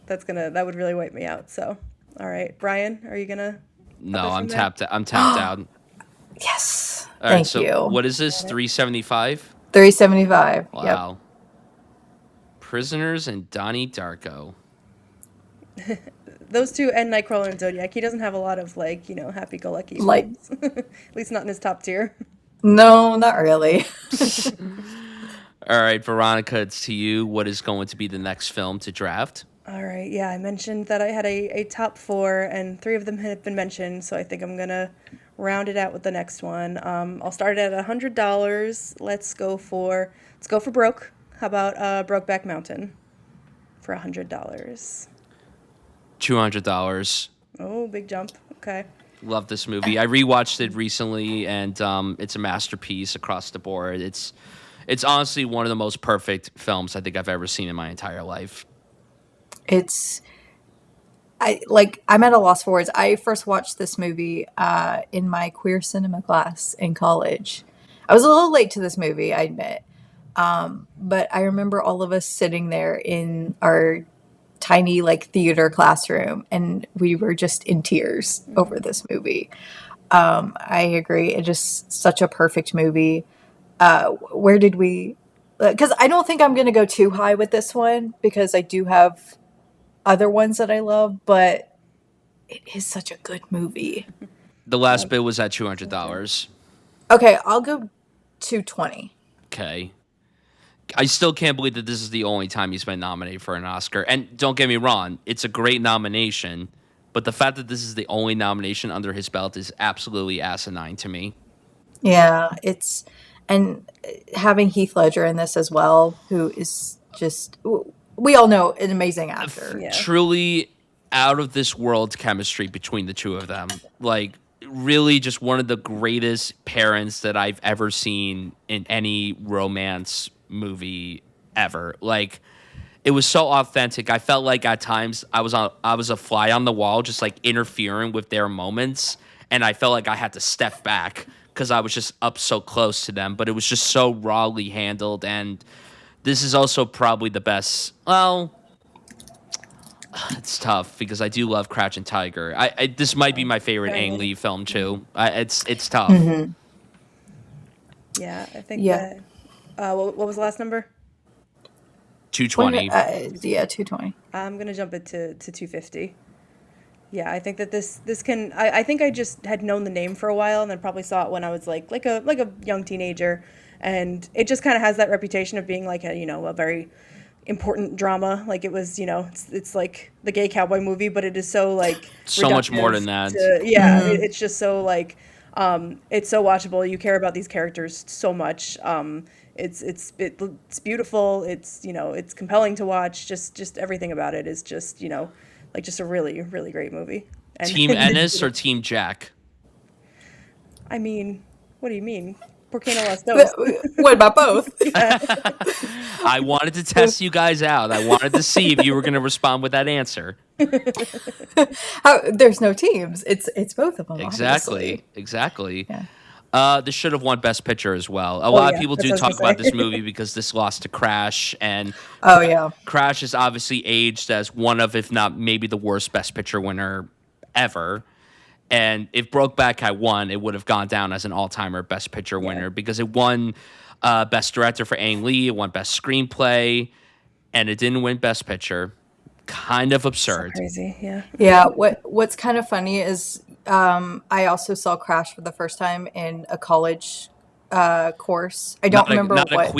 that would really wipe me out. So, all right, Brian, are you gonna? No, Other I'm from that? tapped. I'm tapped out. Yes. All right, Thank so you. what is this? 375. 375. Yep. Wow. Prisoners and Donnie Darko. Those two and Nightcrawler and Zodiac. He doesn't have a lot of happy-go-lucky Like, films. At least not in his top tier. no, not really. All right, Veronica, it's to you. What is going to be the next film to draft? All right, yeah, I mentioned that I had a top four, and three of them have been mentioned, so I think I'm gonna round it out with the next one. I'll start it at $100. Let's go for broke. How about Brokeback Mountain for $100? $200. Oh, big jump. Okay. Love this movie. I rewatched it recently, and it's a masterpiece across the board. It's honestly one of the most perfect films I think I've ever seen in my entire life. I'm at a loss for words. I first watched this movie in my queer cinema class in college. I was a little late to this movie, I admit. But I remember all of us sitting there in our tiny theater classroom, and we were just in tears over this movie. I agree. It's just such a perfect movie. Where did we? Because I don't think I'm going to go too high with this one because I do have other ones that I love, but it is such a good movie. The last bid was at $200. Okay, I'll go 220. Okay. I still can't believe that this is the only time he's been nominated for an Oscar. And don't get me wrong, it's a great nomination, but the fact that this is the only nomination under his belt is absolutely asinine to me. Yeah, and having Heath Ledger in this as well, who is just, we all know, an amazing actor. Yeah. Truly out of this world chemistry between the two of them. Really just one of the greatest parents that I've ever seen in any romance movie ever. It was so authentic. I felt like at times I was a fly on the wall, just interfering with their moments, and I felt like I had to step back because I was just up so close to them. But it was just so rawly handled, and this is also probably the best. Well, it's tough because I do love Crouching Tiger. This might be my favorite Ang Lee film too. It's tough. Mm-hmm. Yeah, I think Yeah. that. What was the last number? 220. Yeah, 220. I'm gonna jump it to 250. Yeah, I think that this can. I think I just had known the name for a while, and then probably saw it when I was like a young teenager, and it just kind of has that reputation of being a very important drama. It was it's like the gay cowboy movie, but it is so So much more than reductive that. yeah, it's just so it's so watchable. You care about these characters so much. It's beautiful. It's compelling to watch. Just everything about it is just just a really really great movie. And Team Ennis or Team Jack? I mean, what do you mean? ¿Por qué no las dos? What about both? I wanted to test you guys out. I wanted to see if you were going to respond with that answer. There's no teams. It's both of them. Exactly. Obviously. Exactly. Yeah. This should have won Best Picture as well. A lot of people that's do what I was talk gonna about say. this movie because this lost to Crash, and Oh yeah. Crash is obviously aged as one of, if not maybe the worst Best Picture winner ever. And if Brokeback had won, it would have gone down as an all-timer Best Picture winner because it won Best Director for Ang Lee, it won Best Screenplay, and it didn't win Best Picture. Kind of absurd. Crazy, yeah. Yeah. What's kind of funny is I also saw Crash for the first time in a college course. I don't remember not what.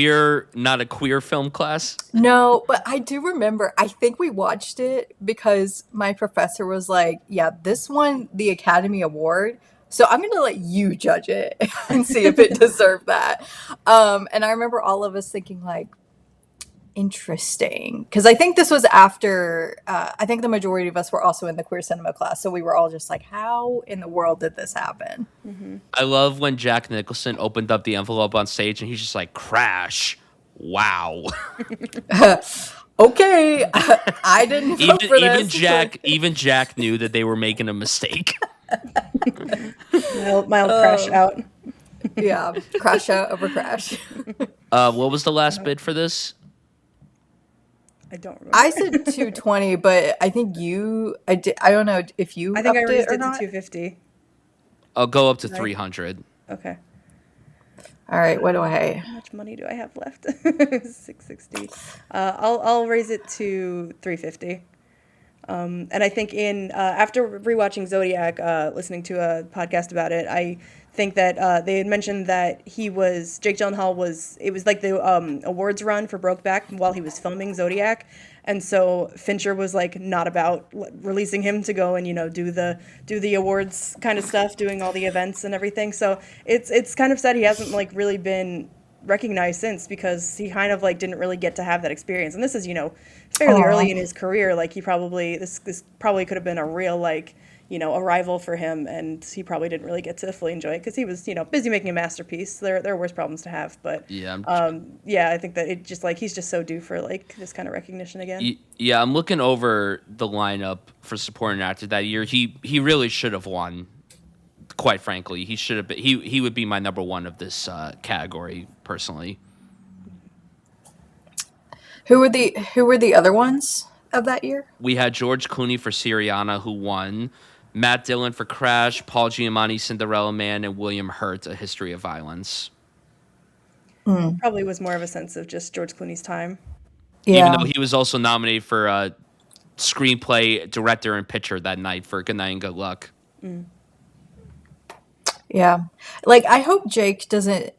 Not a queer film class. No, but I do remember. I think we watched it because my professor was like, "Yeah, this won the Academy Award, so I'm going to let you judge it and see if it deserved that." And I remember all of us thinking interesting because I think this was after. I think the majority of us were also in the queer cinema class, so we were all just like, "How in the world did this happen?" I love when Jack Nicholson opened up the envelope on stage and he's just like, crash. Wow. Okay, I didn't vote for even this. Even Jack knew that they were making a mistake. Mild crash out. Yeah, crash out over crash. What was the last bid for this? I don't remember. I said 220, but I think I did. I don't know if you. I think I upped raised it or it to not. 250. I'll go up to Right. 300. Okay. All right, what do I? How much money do I have left? 660. I'll raise it to 350. And I think after rewatching Zodiac, listening to a podcast about it, I think that they had mentioned that Jake Gyllenhaal it was like the awards run for Brokeback while he was filming Zodiac. And so Fincher was like not about releasing him to go and do the awards kind of stuff, doing all the events and everything. So it's kind of sad he hasn't like really been recognized since, because he kind of like didn't really get to have that experience. And this is fairly early in his career. Like he probably this probably could have been a real like arrival for him, and he probably didn't really get to fully enjoy it because he was busy making a masterpiece. There are worse problems to have, but Yeah. I think that it just like he's just so due for like this kind of recognition again. Yeah, I'm looking over the lineup for supporting actor that year. He really should have won. Quite frankly, he should have been. He would be my number one of this category personally. Who were the other ones of that year? We had George Clooney for Syriana, who won. Matt Dillon for Crash, Paul Giamatti, Cinderella Man, and William Hurt, A History of Violence. Probably was more of a sense of just George Clooney's time. Yeah. Even though he was also nominated for screenplay, director, and picture that night for Good Night and Good Luck. Yeah. Like I hope Jake doesn't.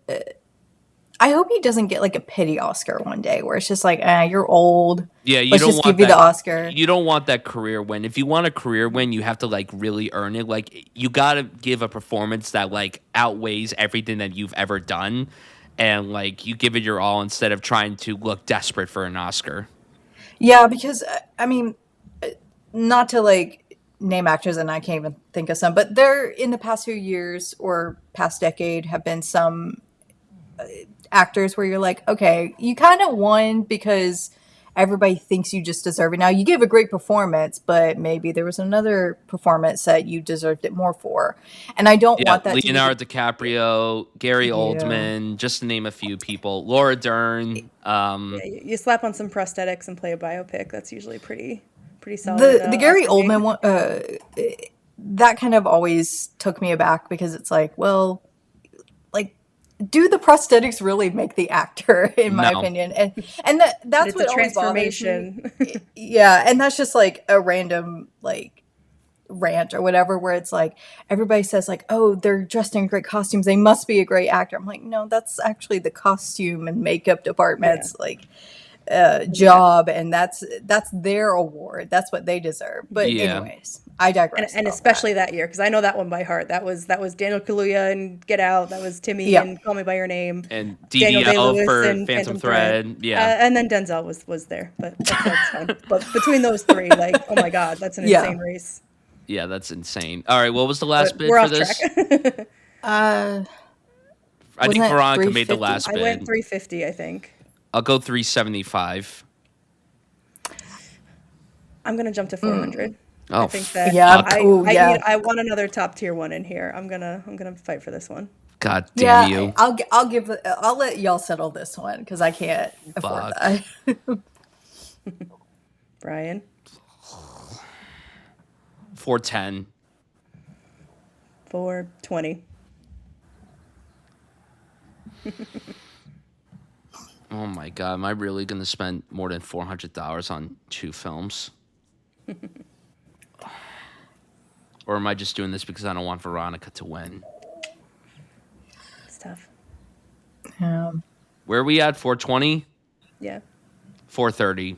I hope he doesn't get like a pity Oscar one day where it's just like, you're old. Yeah, you Let's don't just want give you that, the Oscar. You don't want that career win. If you want a career win, you have to like really earn it. Like you got to give a performance that like outweighs everything that you've ever done, and like you give it your all instead of trying to look desperate for an Oscar. Yeah, because I mean, not to like name actors, and I can't even think of some, but there in the past few years or past decade have been some actors where you're like, okay, you kind of won because everybody thinks you just deserve it. Now you gave a great performance, but maybe there was another performance that you deserved it more for. And I don't want that Leonardo DiCaprio, Gary Oldman, just to name a few people. Laura Dern. You slap on some prosthetics and play a biopic. That's usually pretty solid. The Gary Oscar Oldman one, that kind of always took me aback because it's like, well, like, do the prosthetics really make the actor, in my opinion? And that's what always bothers me. Yeah, and that's just like a random like rant or whatever, where it's like everybody says like, oh, they're dressed in great costumes, they must be a great actor. I'm like, no, that's actually the costume and makeup department's job, and that's their award. That's what they deserve. But anyways, I digress. And especially that year, because I know that one by heart. That was Daniel Kaluuya and Get Out. That was Timmy and Call Me by Your Name. And Daniel DDL Day-Lewis for and Phantom Thread. And then Denzel was there. But that's fine. But between those three, like, oh my God, that's an insane race. Yeah, that's insane. All right, what was the last bid we're for off this? Track. I think Veronica made the last bid. I went 350, I think. I'll go 375. I'm gonna jump to 400. Oh, I think that I want another top tier one in here. I'm gonna fight for this one. God damn you! I'll let y'all settle this one because I can't afford that. Bryan. 410. 420. Oh my God, am I really gonna spend more than $400 on two films? Or am I just doing this because I don't want Veronica to win? It's tough. Where are we at? 420? Yeah. 430.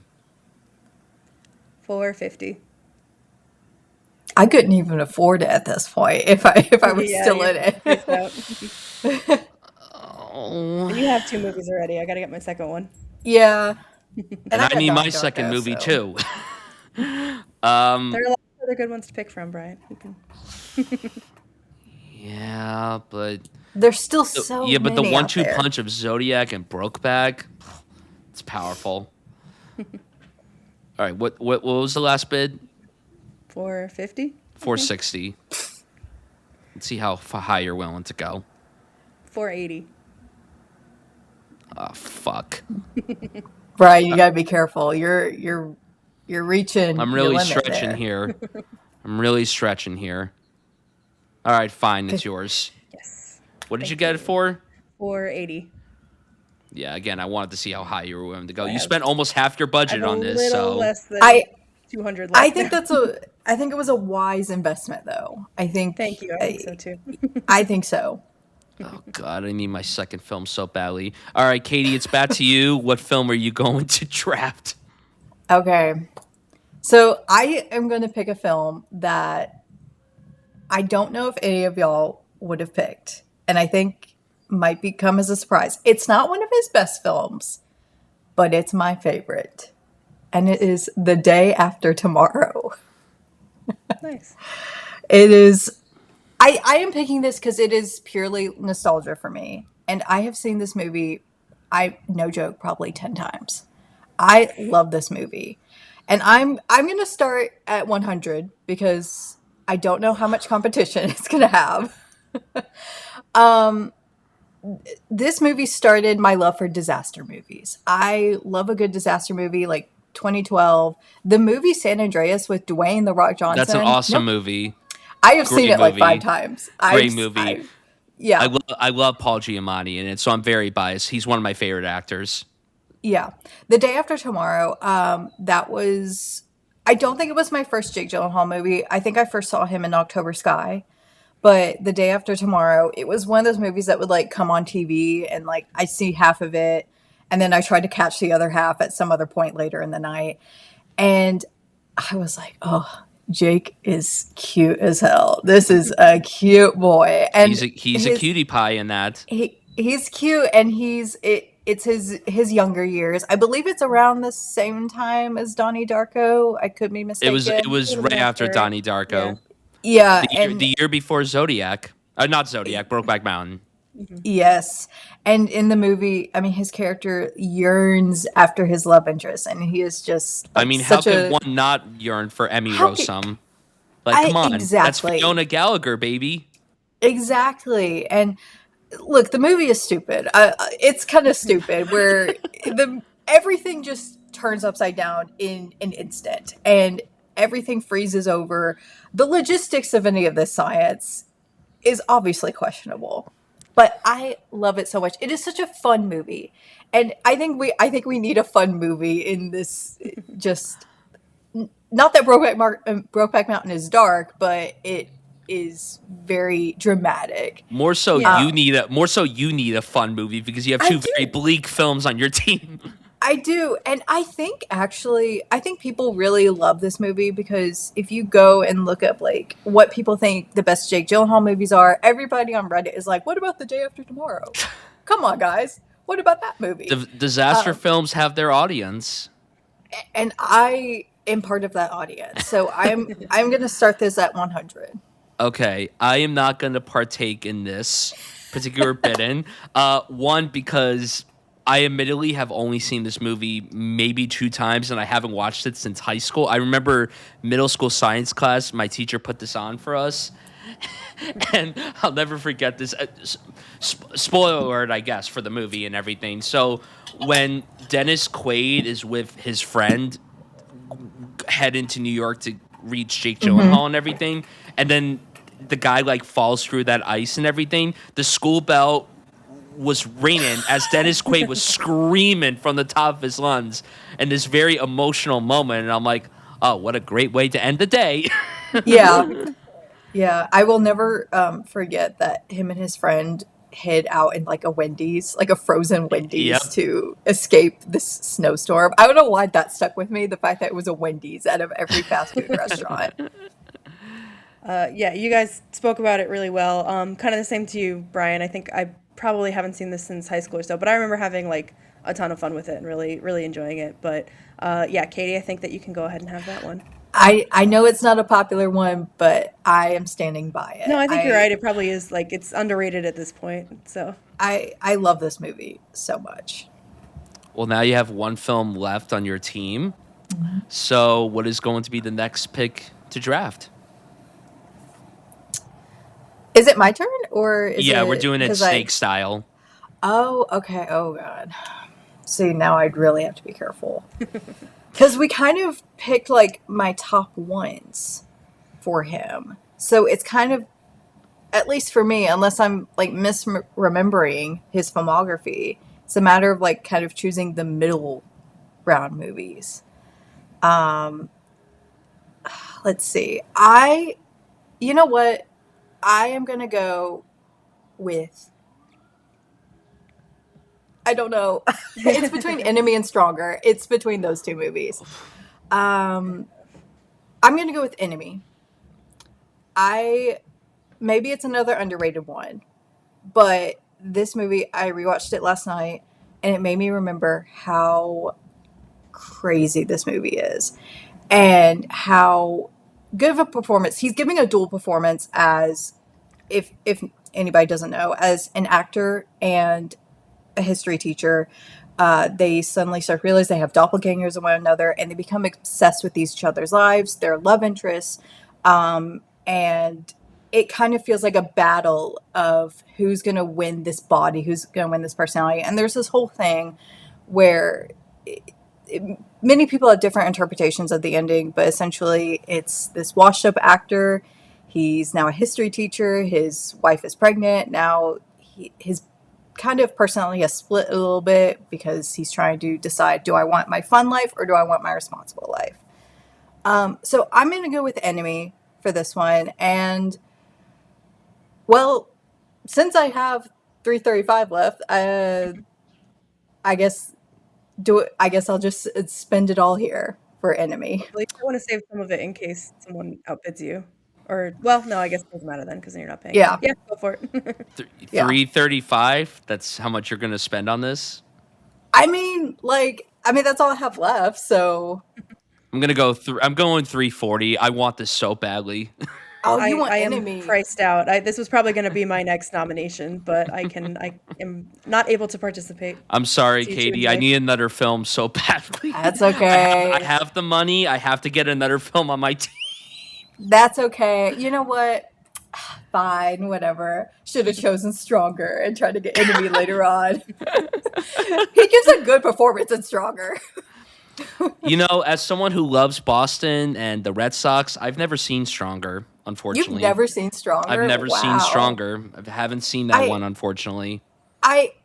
450. I couldn't even afford it at this point if I was still in it. You have two movies already. I gotta get my second one. Yeah. And I I got mean my Donnie second Darko, movie so too. There are a lot of other good ones to pick from, Brian. You can... Yeah, but there's still so but the many out one-two there. punch of Zodiac and Brokeback, it's powerful. All right, what was the last bid? 450? 460. Let's see how high you're willing to go. 480. Oh, fuck. Brian, you gotta be careful. You're reaching I'm your really limit stretching there. here. I'm really stretching here. All right, fine. It's 'Cause- yours. Yes. What did you Thank get it you. for? 480. Yeah, again, I wanted to see how high you were willing to go. I You have, spent almost half your I budget have a on this, little so less than I 200 I left think now. I think it was a wise investment, though. Thank you. I think so too. I think so. oh god, I need my second film so badly. All right, Katie, it's back to you. What film are you going to draft? Okay. So I am going to pick a film that I don't know if any of y'all would have picked, and I think might become as a surprise. It's not one of his best films, but it's my favorite, and it is The Day After Tomorrow. Nice. It is. I am picking this because it is purely nostalgia for me, and I have seen this movie. No joke, probably 10 times. I love this movie, and I'm gonna start at 100 because I don't know how much competition it's gonna have. This movie started my love for disaster movies. I love a good disaster movie, like 2012. The movie San Andreas with Dwayne the Rock Johnson. That's an awesome Nope. movie. I have seen Great it like 5 movie. times. Great movie. Yeah, I love Paul Giamatti in it, so I'm very biased. He's one of my favorite actors. yeah. The Day After Tomorrow. That was. I don't think it was my first Jake Gyllenhaal movie. I think I first saw him in October Sky. But The Day After Tomorrow, it was one of those movies that would like come on TV and like I see half of it, and then I tried to catch the other half at some other point later in the night, and I was like, oh. Jake is cute as hell. This is a cute boy, and He's a cutie pie in that. he's cute, and it's his younger years. I believe it's around the same time as Donnie Darko. I could be It was mistaken. right after Donnie Darko. Yeah, The year before Zodiac. Not Zodiac, Brokeback Mountain. yes, and in the movie, I mean, his character yearns after his love interest, and he is just I like mean, how such could a one not yearn for Emmy how could Rossum? Like, come on. That's exactly. Fiona Gallagher, baby. Exactly. And look, the movie is stupid. It's kind of stupid where everything just turns upside down in an instant and everything freezes over. The logistics of any of this science is obviously questionable. But I love it so much. It is such a fun movie. And I think we need a fun movie in this just not that Brokeback Mountain is dark, but it is very dramatic. More so, Yeah. you need a fun movie because you have I two do. very bleak films on your team. I do. And I think people really love this movie because if you go and look up like what people think the best Jake Gyllenhaal movies are, everybody on Reddit is like, what about The Day After Tomorrow? Come on, guys. What about that movie? Disaster films have their audience. And I am part of that audience. So I'm going to start this at 100. Okay, I am not going to partake in this particular bidding. One, because I admittedly have only seen this movie maybe 2 times, and I haven't watched it since high school. I remember middle school science class, my teacher put this on for us, and I'll never forget this. Spoiler alert, I guess, for the movie and everything. So when Dennis Quaid is with his friend heading to New York to reach Jake Gyllenhaal and everything, and then the guy like falls through that ice and everything, the school bell was ringing as Dennis Quaid was screaming from the top of his lungs in this very emotional moment, and I'm like, oh, what a great way to end the day. Yeah. Yeah. I will never forget that him and his friend hid out in like a Wendy's, like a frozen Wendy's Yep. to escape this snowstorm. I don't know why that stuck with me, the fact that it was a Wendy's out of every fast food restaurant. Yeah, you guys spoke about it really well. Kind of the same to you, Brian. I think I probably haven't seen this since high school or so, but I remember having like a ton of fun with it and really, really enjoying it. But yeah, Katie, I think that you can go ahead and have that one. I know it's not a popular one, but I am standing by No, it. I think you're right. It probably is like it's underrated at this point. So I love this movie so much. Well, now you have one film left on your team. So, what is going to be the next pick to draft? Is it my turn or is Yeah, we're it doing it because snake style. Oh, okay. Oh God. See, now I'd really have to be careful. Because we kind of picked like my top ones for him. So it's kind of, at least for me, unless I'm like misremembering his filmography, it's a matter of like kind of choosing the middle ground movies. Um, let's see. You know what? I am going to go with, I don't know. It's between Enemy and Stronger. It's between those two movies. Um, I'm going to go with Enemy. Maybe it's another underrated one, but this movie, I rewatched it last night and it made me remember how crazy this movie is and how good of a performance. He's giving a dual performance as, if anybody doesn't know, as an actor and a history teacher. They suddenly start to realize they have doppelgangers of one another and they become obsessed with each other's lives, their love interests. And it kind of feels like a battle of who's going to win this body, who's going to win this personality. And there's this whole thing where many people have different interpretations of the ending, but essentially it's this washed up actor. He's now a history teacher. His wife is pregnant. Now his kind of personality has split a little bit because he's trying to decide, do I want my fun life or do I want my responsible life? So I'm going to go with Enemy for this one. And, well, since I have 335 left, I guess I'll just spend it all here for Enemy. well, you want to save some of it in case someone outbids you. Or well, no, I guess it doesn't matter then because then you're not paying. Yeah. Yeah, go for it. Yeah. 335. That's how much you're going to spend on this. I mean, that's all I have left. So, I'm gonna go. I'm going 340. I want this so badly. oh, you want I Enemy? am priced out. This was probably going to be my next nomination, but I am not able to participate. I'm sorry, See you Katie. I Tuesday. need another film so badly. That's okay. I have the money. I have to get another film on my team. That's okay. You know what? Fine, whatever. Should have chosen Stronger and tried to get Enemy later on. He gives a good performance in Stronger. You know, as someone who loves Boston and the Red Sox, I've never seen Stronger, unfortunately. You've never seen Stronger? I've never seen Wow. Stronger. I haven't seen that I- one, unfortunately.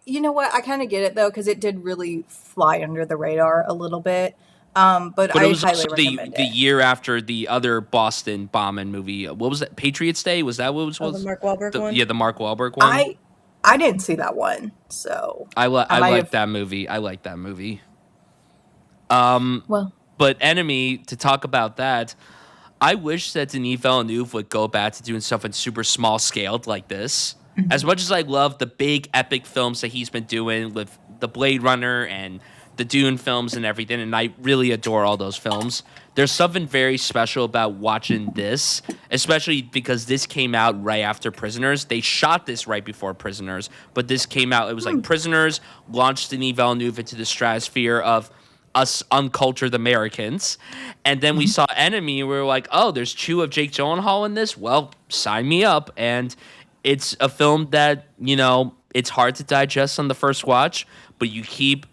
You know what? I kind of get it though, because it did really fly under the radar a little bit. But But I it was highly also recommend the it. year after the other Boston bombing movie. What was that? Patriots Day? Was that what it Oh, was? the Mark Wahlberg one? Yeah, the Mark Wahlberg one. I didn't see that one, so I might like have- that movie. I like that movie. well. But Enemy, to talk about that, I wish that Denis Villeneuve would go back to doing stuff in super small scaled like this. As much as I love the big epic films that he's been doing with the Blade Runner and the Dune films and everything, and I really adore all those films, there's something very special about watching this, especially because this came out right after Prisoners. They shot this right before Prisoners, but this came out, it was like Prisoners launched Denis Villeneuve into the stratosphere of us uncultured Americans. And then we saw Enemy, and we were like, oh, there's two of Jake Gyllenhaal in this? Well, sign me up. And it's a film that, you know, it's hard to digest on the first watch, but you keep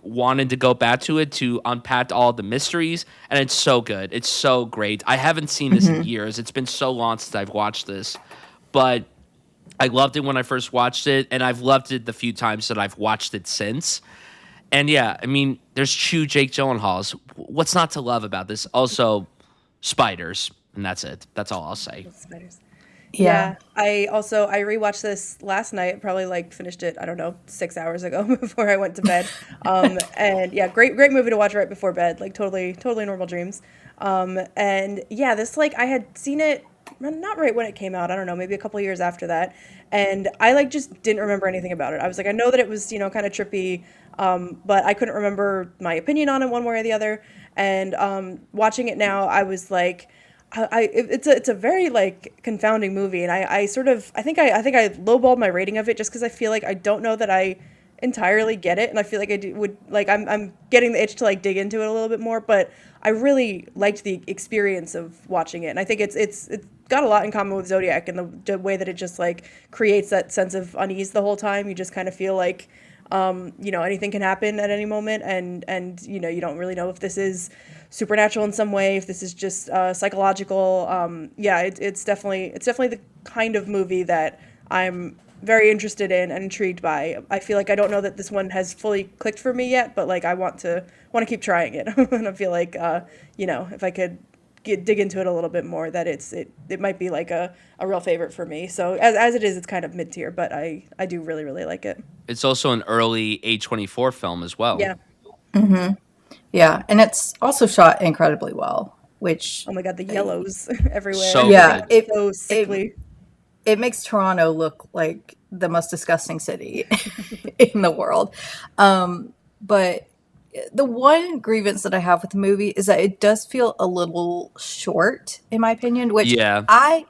wanting to go back to it to unpack all the mysteries, and it's so good. It's so great. I haven't seen this in years. It's been so long since I've watched this, but I loved it when I first watched it, and I've loved it the few times that I've watched it since. And yeah, I mean, there's two Jake Gyllenhaals. What's not to love about this? Also, spiders, and that's it. That's all I'll say. Spiders. Yeah. I rewatched this last night, probably like finished it, I don't know, 6 hours ago before I went to bed. And yeah, great movie to watch right before bed, like totally normal dreams. And yeah, this like I had seen it not right when it came out, I don't know, maybe a couple years after that. And I like just didn't remember anything about it. I was like, I know that it was, you know, kind of trippy. but I couldn't remember my opinion on it one way or the other. And watching it now, I was like, it's a very like confounding movie, and I sort of I think I lowballed my rating of it just because I feel like I don't know that I entirely get it, and I feel like would like I'm getting the itch to like dig into it a little bit more, but I really liked the experience of watching it, and I think it's got a lot in common with Zodiac in the way that it just like creates that sense of unease the whole time. You just kind of feel like anything can happen at any moment, and you don't really know if this is supernatural in some way, if this is just psychological. It's definitely the kind of movie that I'm very interested in and intrigued by. I feel like I don't know that this one has fully clicked for me yet, but like I want to keep trying it. And I feel like if I could dig into it a little bit more, that it might be like a real favorite for me. So as it is, it's kind of mid tier, but I do really really like it. It's also an early A24 film as well. Yeah. Yeah, and it's also shot incredibly well, which Oh my god, the yellows everywhere. So yeah, good. So sickly. it makes Toronto look like the most disgusting city in the world. But the one grievance that I have with the movie is that it does feel a little short, in my opinion. Which Yeah. I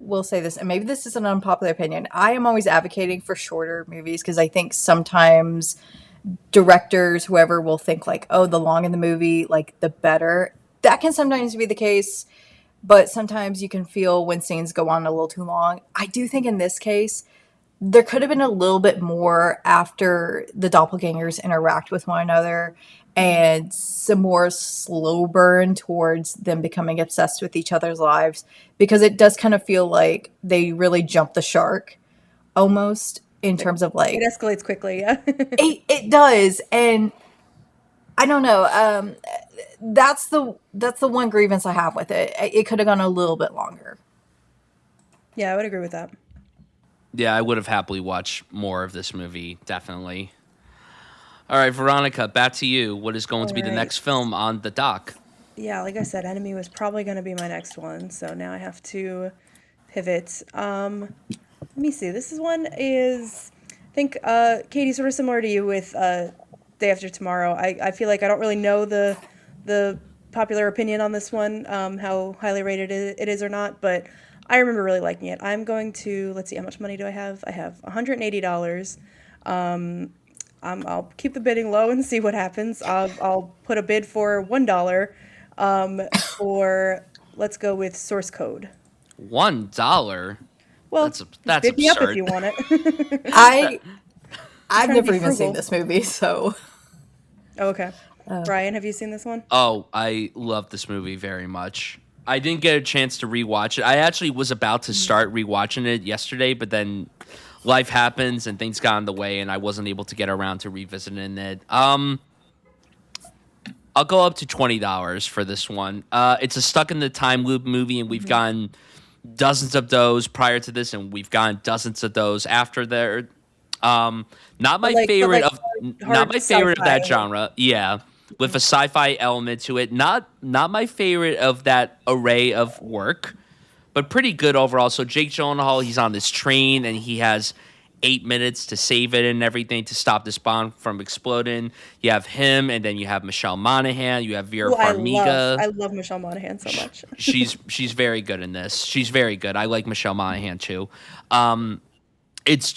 will say this, and maybe this is an unpopular opinion. I am always advocating for shorter movies because I think sometimes directors, whoever, will think like, oh, the longer the movie, like the better. That can sometimes be the case, but sometimes you can feel when scenes go on a little too long. I do think in this case, there could have been a little bit more after the doppelgangers interact with one another and some more slow burn towards them becoming obsessed with each other's lives, because it does kind of feel like they really jumped the shark almost in terms of like It escalates quickly, yeah. it does. And I don't know, that's the one grievance I have with it. It could have gone a little bit longer. Yeah, I would agree with that. Yeah, I would have happily watched more of this movie, definitely. All right, Veronica, back to you. What is going to be the All right. next film on the dock? Yeah, like I said, Enemy was probably going to be my next one, so now I have to pivot. Let me see. This is, I think, Katie, sort of similar to you with Day After Tomorrow. I feel like I don't really know the popular opinion on this one, how highly rated it is or not, but I remember really liking it. I'm going to, let's see, how much money do I have? I have $180. I'll keep the bidding low and see what happens. I'll put a bid for $1 for, let's go with Source Code. $1? Well, That's bid me up if absurd. you want it. I've trying to never be even seen frugal. this movie, so Oh, okay. Brian, have you seen this one? Oh, I love this movie very much. I didn't get a chance to rewatch it. I actually was about to start rewatching it yesterday, but then life happens and things got in the way, and I wasn't able to get around to revisiting it. I'll go up to $20 for this one. It's a stuck in the time loop movie, and we've gotten dozens of those prior to this, and we've gotten dozens of those after there. Not my favorite of that genre. Yeah, with a sci-fi element to it. Not my favorite of that array of work, but pretty good overall. So Jake Gyllenhaal, he's on this train and he has 8 minutes to save it and everything to stop this bomb from exploding. You have him, and then you have Michelle Monaghan. You have Vera Farmiga. I love Michelle Monaghan so much. She's very good in this. She's very good. I like Michelle Monaghan too. It's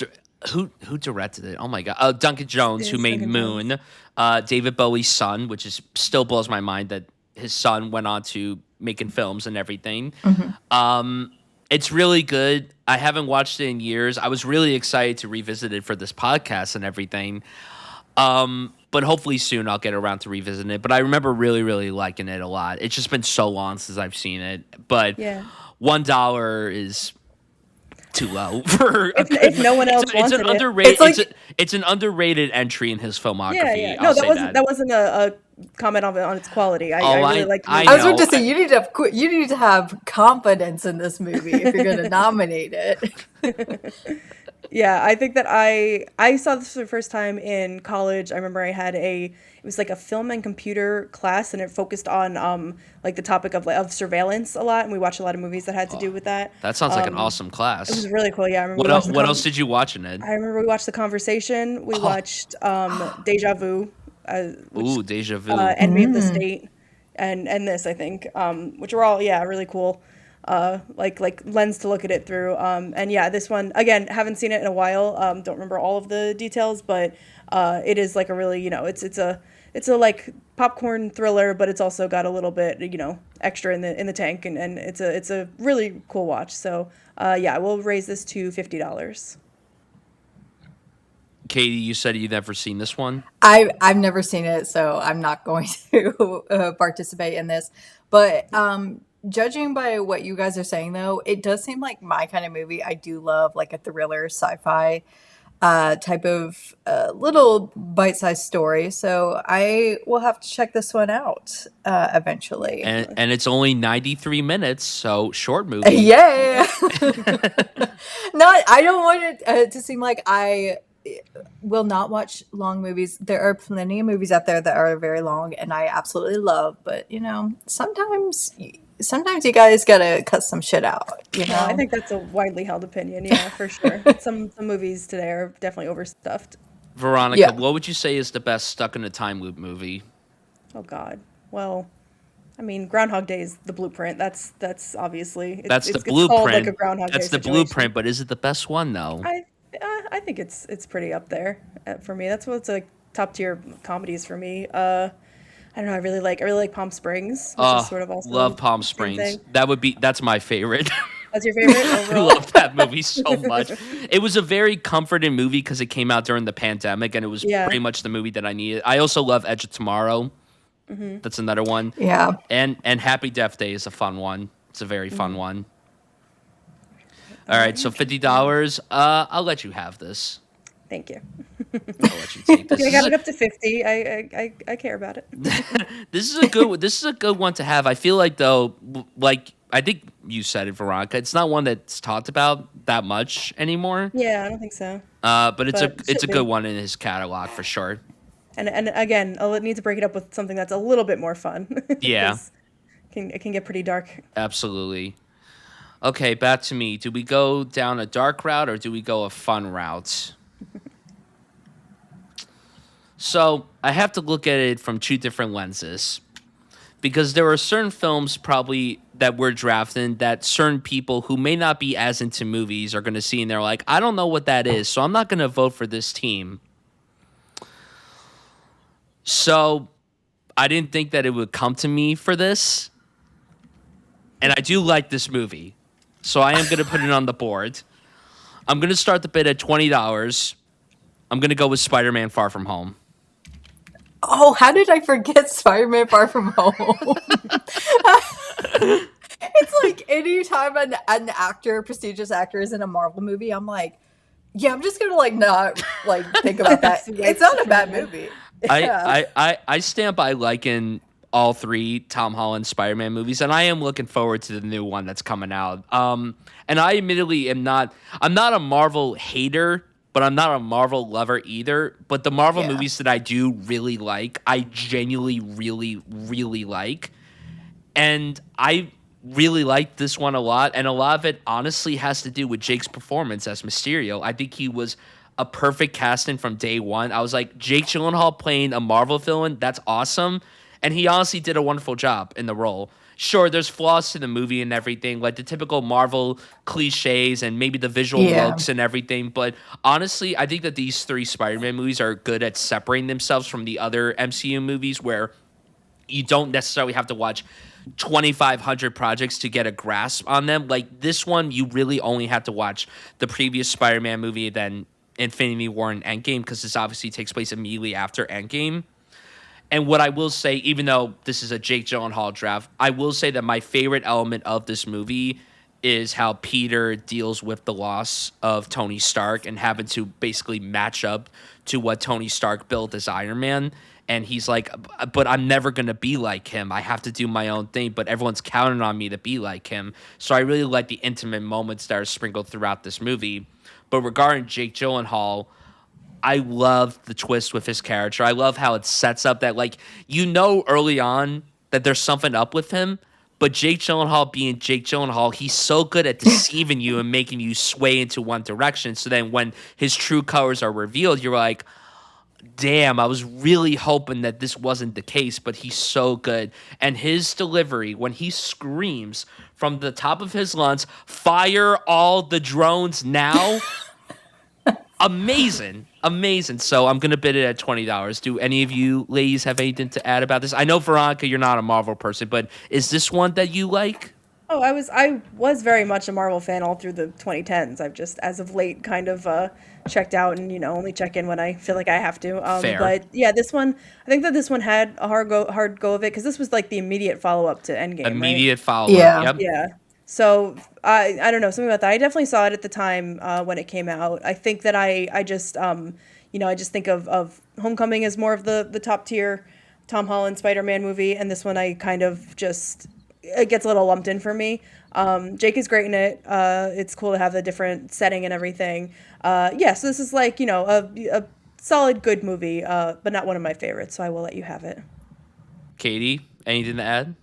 who directed it? Oh my god, Duncan Jones, who made Duncan Moon. David Bowie's son, which is still blows my mind that his son went on to making films and everything. It's really good. I haven't watched it in years. I was really excited to revisit it for this podcast and everything. But hopefully soon I'll get around to revisiting it. But I remember really, really liking it a lot. It's just been so long since I've seen it. But Yeah. $1 is too low for If no one else it's wanted an it. underrated. It's an underrated entry in his filmography. Yeah. I'll No, say that wasn't a comment on its quality. I really liked the I movie. I was know. about to say you need to have confidence in this movie if you're going to nominate it. Yeah, I think that I saw this for the first time in college. I remember I had it was like a film and computer class, and it focused on like the topic of surveillance a lot, and we watched a lot of movies that had to do with that. That sounds like an awesome It was class. really cool. Yeah, I remember What we watched else, what else did you watch in it? I remember we watched The Conversation. We Oh, watched Deja Vu, which ooh, Deja Vu. Envy of the State, and this I think, which were all really cool. Like lens to look at it through. And yeah, this one again, haven't seen it in a while. Don't remember all of the details, but it is like a really it's a like popcorn thriller, but it's also got a little bit extra in the tank, and it's a really cool watch. So yeah, we'll raise this to $50. Katie, you said you'd never seen this one. I've never seen it, so I'm not going to participate in this. But judging by what you guys are saying, though, it does seem like my kind of movie. I do love like a thriller, sci-fi type of little bite-sized story. So I will have to check this one out eventually. And it's only 93 minutes, so short movie. Yeah. Not. I don't want it to seem like I will not watch long movies. There are plenty of movies out there that are very long, and I absolutely love. But sometimes you guys gotta cut some shit out. Yeah, I think that's a widely held opinion. Yeah, for sure. Some movies today are definitely overstuffed. Veronica, Yeah. what would you say is the best stuck in a time loop movie? Oh God. Well, I mean, Groundhog Day is the blueprint. That's obviously That's the it's called blueprint. like a Groundhog Day That's the situation. blueprint, but is it the best one though? I think it's pretty up there for me. That's what's like top tier comedies for me. I don't know. I really like Palm Springs, which is sort of also Love Palm the same Springs. thing. That's my favorite. That's your favorite I overall? love that movie so much. It was a very comforting movie because it came out during the pandemic, and it was Yeah. pretty much the movie that I needed. I also love Edge of Tomorrow. That's another one. Yeah. And Happy Death Day is a fun one. It's a very fun one. All right, so $50. I'll let you have this. Thank you. I'll let you take this. I got it up to 50. I care about it. This is a good one to have. I feel like though, like I think you said it, Veronica. It's not one that's talked about that much anymore. Yeah, I don't think so. But it's But a should good be. one in his catalog for sure. And again, I'll need to break it up with something that's a little bit more fun. Yeah. 'Cause it can get pretty dark. Absolutely. Okay, back to me. Do we go down a dark route or do we go a fun route? So I have to look at it from two different lenses. Because there are certain films probably that we're drafting that certain people who may not be as into movies are going to see and they're like, I don't know what that is, so I'm not going to vote for this team. So I didn't think that it would come to me for this. And I do like this movie. So I am going to put it on the board. I'm going to start the bid at $20. I'm going to go with Spider-Man Far From Home. Oh, how did I forget Spider-Man Far From Home? It's like anytime an actor, a prestigious actor is in a Marvel movie, I'm like, yeah, I'm just gonna like not like think about that. It's not a bad movie. Yeah. I stand by liking all three Tom Holland Spider-Man movies, and I am looking forward to the new one that's coming out. And I admittedly I'm not a Marvel hater, but I'm not a Marvel lover either. But the Marvel Yeah. movies that I do really like, I genuinely really, really like. And I really liked this one a lot. And a lot of it honestly has to do with Jake's performance as Mysterio. I think he was a perfect casting from day one. I was like, Jake Gyllenhaal playing a Marvel villain, that's awesome. And he honestly did a wonderful job in the role. Sure, there's flaws to the movie and everything, like the typical Marvel cliches and maybe the visual Yeah. looks and everything. But honestly, I think that these three Spider-Man movies are good at separating themselves from the other MCU movies where you don't necessarily have to watch 2,500 projects to get a grasp on them. Like this one, you really only have to watch the previous Spider-Man movie, then Infinity War and Endgame, because this obviously takes place immediately after Endgame. And what I will say, even though this is a Jake Gyllenhaal draft, I will say that my favorite element of this movie is how Peter deals with the loss of Tony Stark and having to basically match up to what Tony Stark built as Iron Man. and he's like, but I'm never gonna be like him. I have to do my own thing, but everyone's counting on me to be like him. So I really like the intimate moments that are sprinkled throughout this movie. But regarding Jake Gyllenhaal, I love the twist with his character. I love how it sets up that, like, early on that there's something up with him, but Jake Gyllenhaal being Jake Gyllenhaal, he's so good at deceiving you and making you sway into one direction. So then when his true colors are revealed, you're like, damn, I was really hoping that this wasn't the case, but he's so good. And his delivery, when he screams from the top of his lungs, fire all the drones now. Amazing. Amazing. So I'm going to bid it at $20. Do any of you ladies have anything to add about this? I know, Veronica, you're not a Marvel person, but is this one that you like? Oh, I was very much a Marvel fan all through the 2010s. I've just, as of late, kind of checked out and only check in when I feel like I have to. Fair. But yeah, this one, I think that this one had a hard go of it because this was like the immediate follow up to Endgame, right? Immediate follow-up. Yeah. Yep. Yeah. So I don't know, something about that. I definitely saw it at the time when it came out. I think that I just I just think of Homecoming as more of the top tier Tom Holland Spider-Man movie, and this one I kind of just, it gets a little lumped in for me. Jake is great in it. It's cool to have the different setting and everything. Yeah, so this is like a solid good movie, but not one of my favorites. So I will let you have it. Katie, anything to add?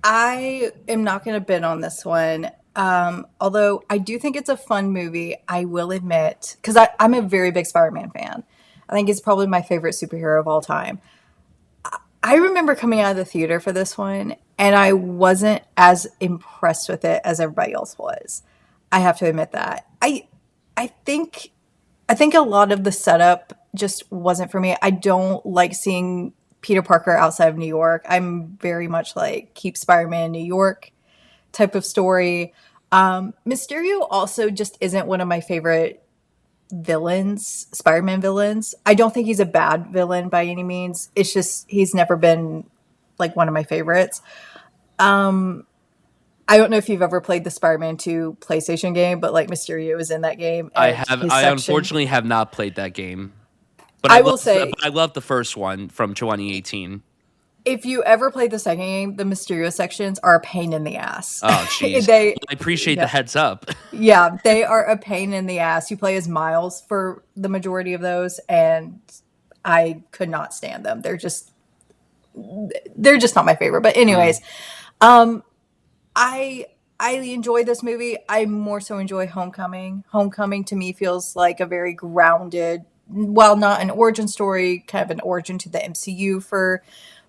I am not going to bid on this one. Although I do think it's a fun movie, I will admit, because I'm a very big Spider-Man fan. I think it's probably my favorite superhero of all time. I remember coming out of the theater for this one, and I wasn't as impressed with it as everybody else was. I have to admit that. I think a lot of the setup just wasn't for me. I don't like seeing Peter Parker outside of New York. I'm very much like keep Spider-Man in New York type of story. Mysterio also just isn't one of my favorite villains, Spider-Man villains. I don't think he's a bad villain by any means. It's just he's never been like one of my favorites. I don't know if you've ever played the Spider-Man 2 PlayStation game, but like Mysterio is in that game. I And have. his I section, unfortunately have not played that game, but I will say, I love the first one from 2018. if you ever played the second game, the Mysterio sections are a pain in the ass. Oh, jeez. They, I appreciate the yeah, heads up. yeah, they are a pain in the ass. You play as Miles for the majority of those, and I could not stand them. They're just not my favorite. But anyways, I enjoy this movie. I more so enjoy Homecoming. Homecoming to me feels like a very grounded, while not an origin story, kind of an origin to the MCU for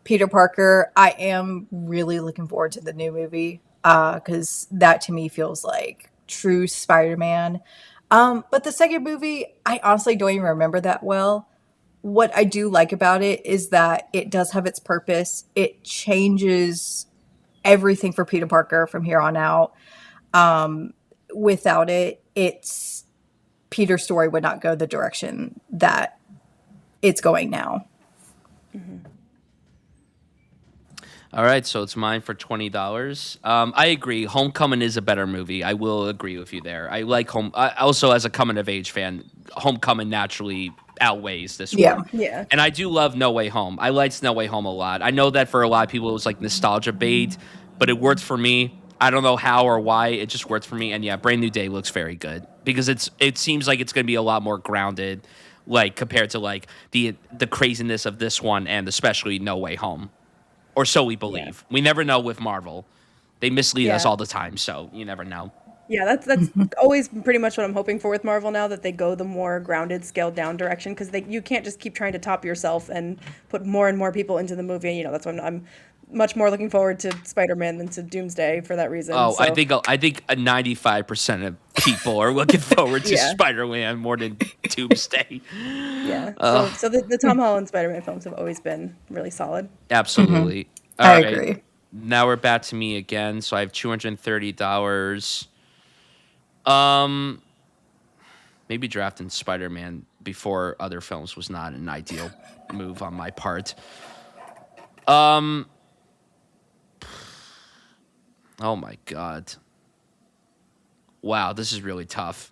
Peter Parker. I am really looking forward to the new movie because that to me feels like true Spider-Man. But the second movie, I honestly don't even remember that well. What I do like about it is that it does have its purpose. It changes everything for Peter Parker from here on out. Without it, Peter's story would not go the direction that it's going now. All right, so it's mine for $20. I agree. Homecoming is a better movie. I will agree with you there. I like Home. I also, as a coming of age fan, Homecoming naturally outweighs this Yeah. one. Yeah. And I do love No Way Home. I liked No Way Home a lot. I know that for a lot of people it was like nostalgia bait, but it worked for me. I don't know how or why. It just worked for me. And yeah, Brand New Day looks very good because it seems like it's going to be a lot more grounded, like compared to like the craziness of this one and especially No Way Home. Or so we believe. We never know with Marvel. They mislead us Yeah. all the time, so you never know. Yeah, that's always pretty much what I'm hoping for with Marvel now, that they go the more grounded, scaled down direction, because you can't just keep trying to top yourself and put more and more people into the movie. You know, that's when I'm much more looking forward to Spider-Man than to Doomsday for that reason. Oh, So, I think 95% of people are looking forward to Yeah. Spider-Man more than Doomsday. yeah. So the Tom Holland Spider-Man films have always been really solid. Absolutely. All I right. agree. Now we're back to me again. So I have $230. Maybe drafting Spider-Man before other films was not an ideal move on my part. Oh my God. Wow, this is really tough.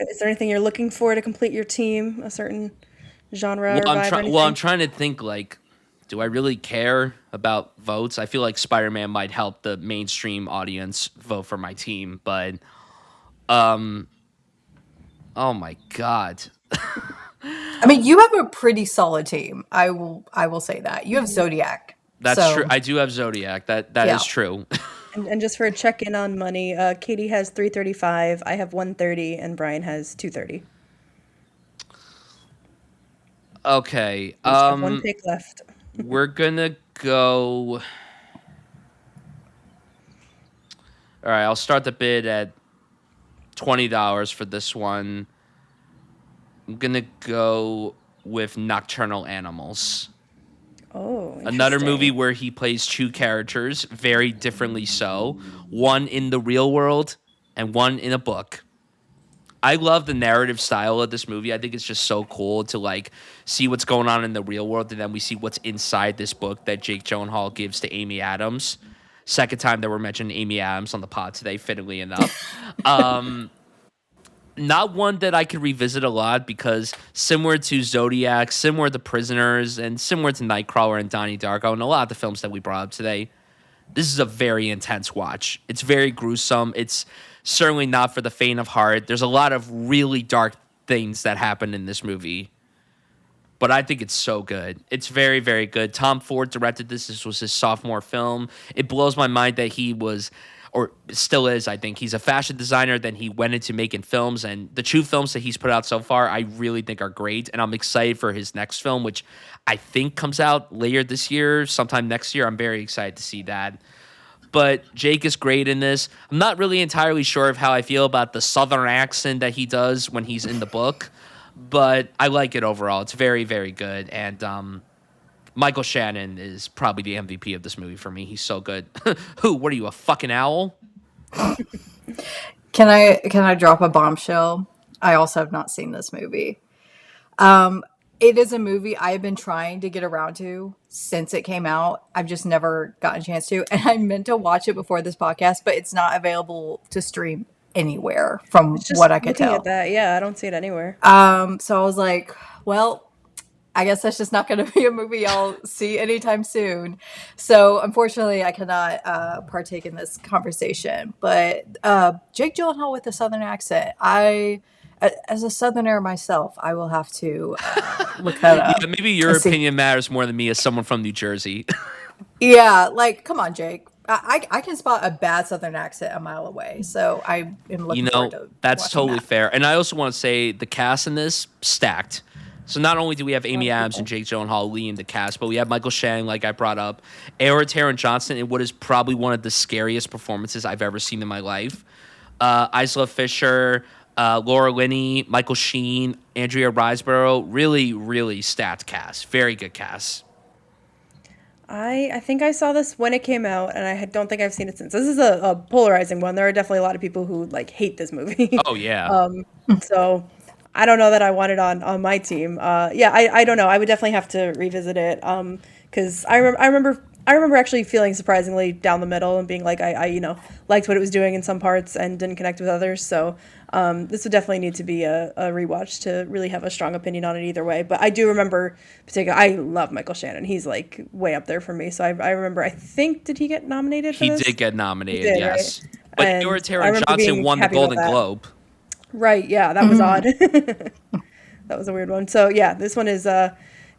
Is there anything you're looking for to complete your team? A certain genre Well, or vibe or I'm anything? trying to think like, do I really care about votes? I feel like Spider-Man might help the mainstream audience vote for my team, but um, oh my god, I mean, you have a pretty solid team. I will say that. You have Mhm. Zodiac. that's true. So, I do have Zodiac. That is yeah. true. And just for a check in on money, Katie has 335, I have 130, and Brian has 230. Okay. We each have one pick left. We're gonna go. All right, I'll start the bid at $20 for this one. I'm gonna go with Nocturnal Animals. Oh, Another movie interesting. where he plays two characters, very differently so. One in the real world and one in a book. I love the narrative style of this movie. I think it's just so cool to like see what's going on in the real world, and then we see what's inside this book that Jake Gyllenhaal gives to Amy Adams. Second time that we're mentioning Amy Adams on the pod today, fittingly enough. Um, Not one that I could revisit a lot because similar to Zodiac, similar to Prisoners, and similar to Nightcrawler and Donnie Darko, and a lot of the films that we brought up today, this is a very intense watch. It's very gruesome. It's certainly not for the faint of heart. There's a lot of really dark things that happen in this movie, but I think it's so good. It's very, very good. Tom Ford directed this. This was his sophomore film. It blows my mind that he was, or still is, I think. He's a fashion designer. Then he went into making films, and the two films that he's put out so far, I really think are great. And I'm excited for his next film, which I think comes out later this year, sometime next year. I'm very excited to see that. But Jake is great in this. I'm not really entirely sure of how I feel about the southern accent that he does when he's in the book, but I like it overall. It's very, very good. And Michael Shannon is probably the MVP of this movie for me. He's so good. Who? What are you, a fucking owl? Can I drop a bombshell? I also have not seen this movie. Um, it is a movie I have been trying to get around to since it came out. I've just never gotten a chance to, and I meant to watch it before this podcast, but it's not available to stream anywhere from It's just what I could looking at tell. that. Yeah, I don't see it anywhere. So I was like, well, I guess that's just not going to be a movie I'll see anytime soon. So unfortunately, I cannot partake in this conversation. But Jake Gyllenhaal with a Southern accent, as a Southerner myself, I will have to look that Yeah, up maybe your and see. opinion matters more than me as someone from New Jersey. Yeah, like, come on, Jake. I can spot a bad Southern accent a mile away. So I am You looking forward know, to that's watching totally that. fair. And I also want to say the cast in this stacked. So not only do we have A lot Amy of Adams and people. Jake Gyllenhaal leading the cast, but we have Michael Shannon, like I brought up, Aaron Taron Johnson in what is probably one of the scariest performances I've ever seen in my life. Isla Fisher, Laura Linney, Michael Sheen, Andrea Riseborough, really, really stacked cast. Very good cast. I think I saw this when it came out, and don't think I've seen it since. This is a polarizing one. There are definitely a lot of people who like hate this movie. Oh yeah, So I don't know that I want it on my team. Yeah, I don't know. I would definitely have to revisit it. Because I remember actually feeling surprisingly down the middle and being like I liked what it was doing in some parts and didn't connect with others. So this would definitely need to be a rewatch to really have a strong opinion on it either way. But I do remember I love Michael Shannon. He's like way up there for me. So I remember, I think, did he get nominated for he did this? get He nominated, did, right? yes. But Aaron And I Taron remember Johnson being won the happy about Golden that. Globe. Right, yeah, that was odd. That was a weird one. So yeah, this one is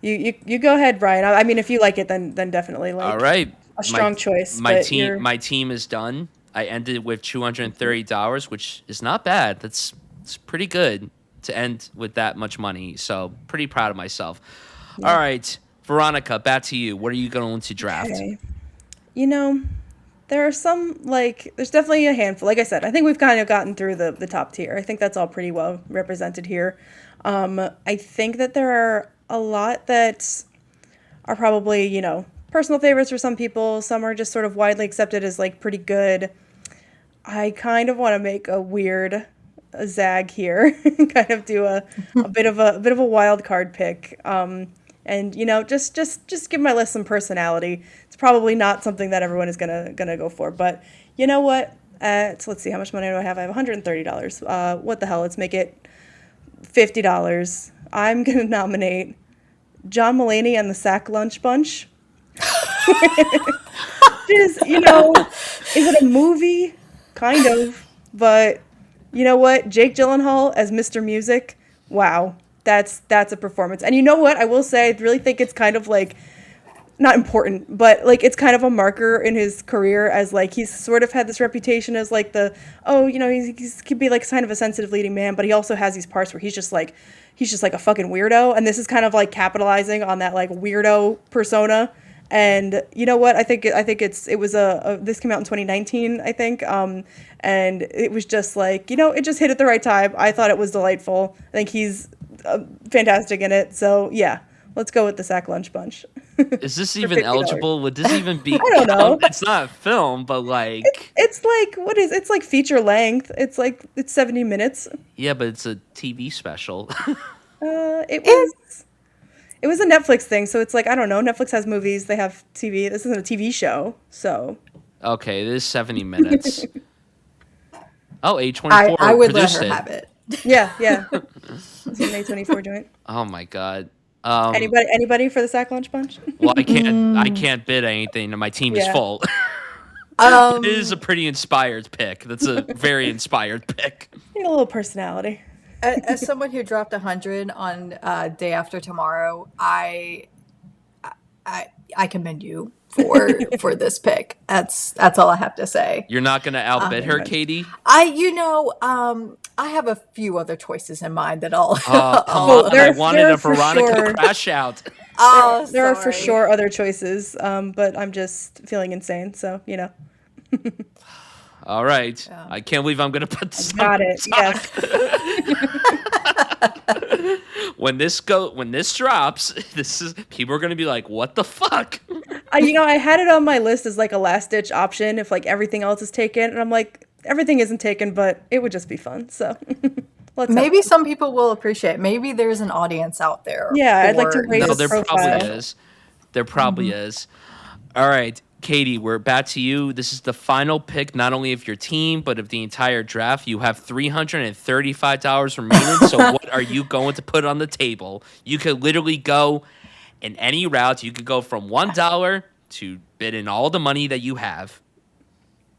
you go ahead, Brian. I mean, if you like it, then definitely All like right, a my strong choice. my But team you're my team is done. I ended with $230, which is not bad. It's pretty good to end with that much money. So pretty proud of myself. All yeah. right, Veronica, back to you. What are you going to draft? Okay. You know, there are some like there's definitely a handful. Like I said, I think we've kind of gotten through the top tier. I think that's all pretty well represented here. I think that there are a lot that are probably, personal favorites for some people. Some are just sort of widely accepted as like pretty good. I kind of want to make a zag here, kind of do a bit of a wild card pick. And just give my list some personality. It's probably not something that everyone is gonna go for, but you know what? So let's see, how much money do I have? I have $130. What the hell? Let's make it $50. I'm gonna nominate John Mulaney and the Sack Lunch Bunch. Is, is it a movie? Kind of. But you know what? Jake Gyllenhaal as Mr. Music. Wow. That's a performance. And you know what? I will say I really think it's kind of like not important, but like it's kind of a marker in his career as like he's sort of had this reputation as like he's could be like kind of a sensitive leading man, but he also has these parts where he's just like a fucking weirdo, and this is kind of like capitalizing on that like weirdo persona. And you know what? I think it was this came out in 2019, I think. And it was just like, it just hit at the right time. I thought it was delightful. I think he's fantastic in it. So yeah, let's go with the Sack Lunch Bunch. Is this even eligible? Would this even be? I don't know. It's not a film, but like it's like it's like feature length. It's 70 minutes. Yeah, but it's a TV special. It was a Netflix thing, so it's like, I don't know. Netflix has movies, they have TV. This isn't a TV show, so. Okay, this is 70 minutes. Oh, A24 I would let produced her it. have it. Yeah. It's an A24 joint. Oh my god. Anybody for the Sack Lunch Bunch? Well, I can't bid anything, and my team is full. It is a pretty inspired pick. That's a very inspired pick. Need a little personality. As someone who dropped 100 on Day After Tomorrow, I commend you for this pick. That's all I have to say. You're not going to outbid her, Katie? I have a few other choices in mind that I'll. I wanted a Veronica crash out. There are for sure other choices, but I'm just feeling insane, so All right. Yeah. I can't believe I'm going to put this Got it. Yes. When this drops, people are going to be like, "What the fuck?" I had it on my list as like a last ditch option if like everything else is taken, and I'm like, everything isn't taken, but it would just be fun. So maybe some people will appreciate it. Maybe there's an audience out there. Yeah, I'd like to raise there profile. Probably is. There probably is. All right. Katie, we're back to you. This is the final pick, not only of your team, but of the entire draft. You have $335 remaining. So what are you going to put on the table? You could literally go in any route. You could go from $1 to bid in all the money that you have.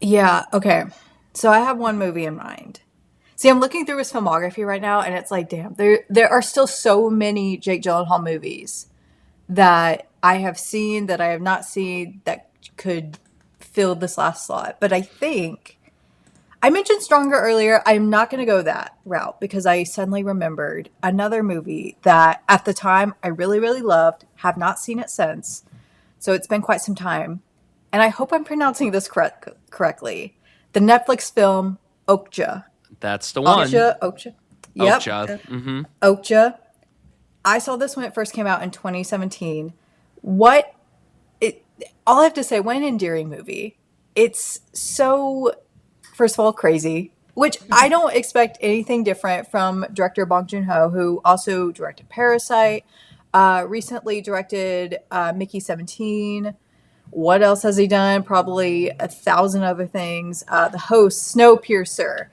Yeah, okay. So I have one movie in mind. See, I'm looking through his filmography right now, and it's like, damn, there are still so many Jake Gyllenhaal movies that I have seen, that I have not seen, that could fill this last slot. But I think I mentioned Stronger earlier. I'm not going to go that route because I suddenly remembered another movie that at the time I really, really loved, have not seen it since. So it's been quite some time. And I hope I'm pronouncing this correctly. The Netflix film Okja. That's the one. Okja. Yep. Okja. Mm-hmm. Okja. I saw this when it first came out in 2017. All I have to say, what an endearing movie. It's so, first of all, crazy, which I don't expect anything different from director Bong Joon-ho, who also directed Parasite, recently directed Mickey 17. What else has he done? Probably 1,000 other things. The Host, Snowpiercer.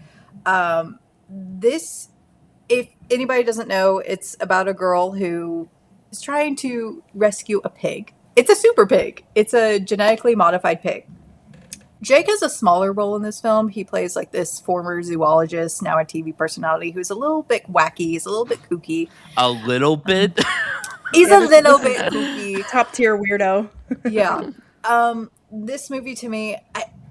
This, if anybody doesn't know, it's about a girl who is trying to rescue a pig. It's a super pig. It's a genetically modified pig. Jake has a smaller role in this film. He plays like this former zoologist, now a TV personality, who's a little bit wacky. He's a little bit kooky. A little bit? He's a little bit kooky. Top tier weirdo. Yeah. This movie to me,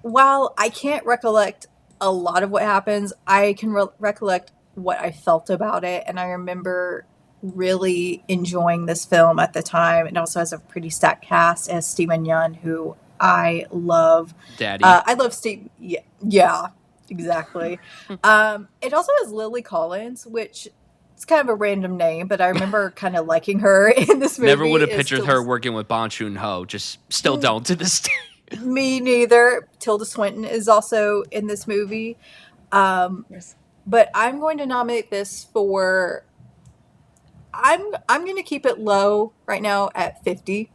while I can't recollect a lot of what happens, I can recollect what I felt about it. And I remember really enjoying this film at the time. It also has a pretty stacked cast as Steven Yeun, who I love. Daddy. I love Steve. Yeah, exactly. It also has Lily Collins, which it's kind of a random name, but I remember kind of liking her in this movie. Never would have pictured her working with Bong Joon-ho. Just still don't to this day. Me neither. Tilda Swinton is also in this movie. But I'm going to nominate this for... I'm going to keep it low right now at $50.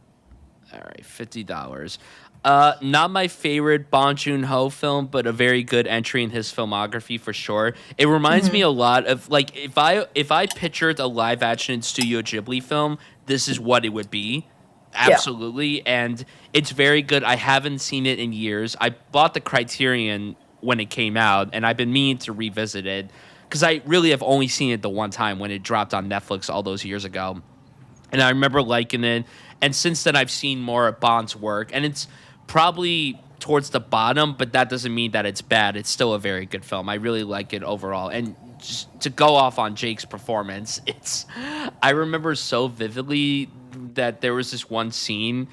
All right, $50. Not my favorite Bong Joon-ho film, but a very good entry in his filmography for sure. It reminds me a lot of like if I pictured a live action Studio Ghibli film, this is what it would be. Yeah. Absolutely, and it's very good. I haven't seen it in years. I bought the Criterion when it came out, and I've been meaning to revisit it because I really have only seen it the one time when it dropped on Netflix all those years ago. And I remember liking it. And since then, I've seen more of Bond's work, and it's probably towards the bottom, but that doesn't mean that it's bad. It's still a very good film. I really like it overall. And just to go off on Jake's performance, I remember so vividly that there was this one scene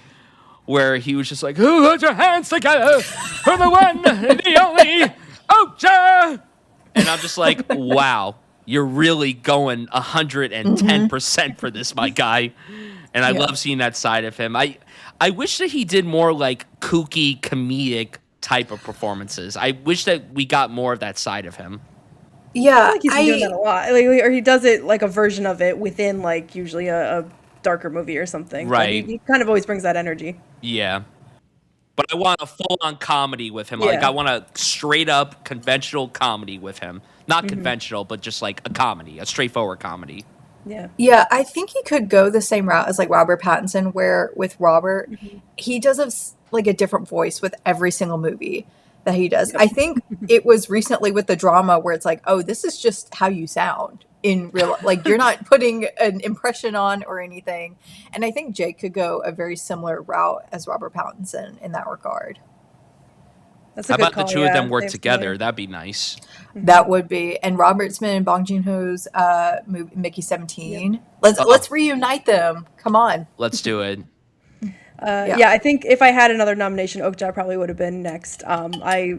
where he was just like, "Who put your hands together for the one and the only Ocha?" And I'm just like, wow, you're really going 110% for this, my guy. And I love seeing that side of him. I wish that he did more like kooky, comedic type of performances. I wish that we got more of that side of him. Yeah, I feel like he's been doing that a lot. Like, or he does it like a version of it within like usually a darker movie or something. But Right. he kind of always brings that energy. Yeah. But I want a full-on comedy with him. Like, Yeah. I want a straight-up conventional comedy with him. Not conventional, but just like a comedy, a straightforward comedy. Yeah. Yeah, I think he could go the same route as like Robert Pattinson, where with Robert, he does like a different voice with every single movie that he does. I think it was recently with the drama where it's like, oh, this is just how you sound in real, like you're not putting an impression on or anything. And I think Jake could go a very similar route as Robert Pattinson in that regard. That's a How good about call, the two of them work They're together? familiar. That'd be nice. That would be, and Robert's been in Bong Joon-ho's movie Mickey 17. Yep. Let's reunite them. Come on. Let's do it. Yeah, I think if I had another nomination, Okja probably would have been next. I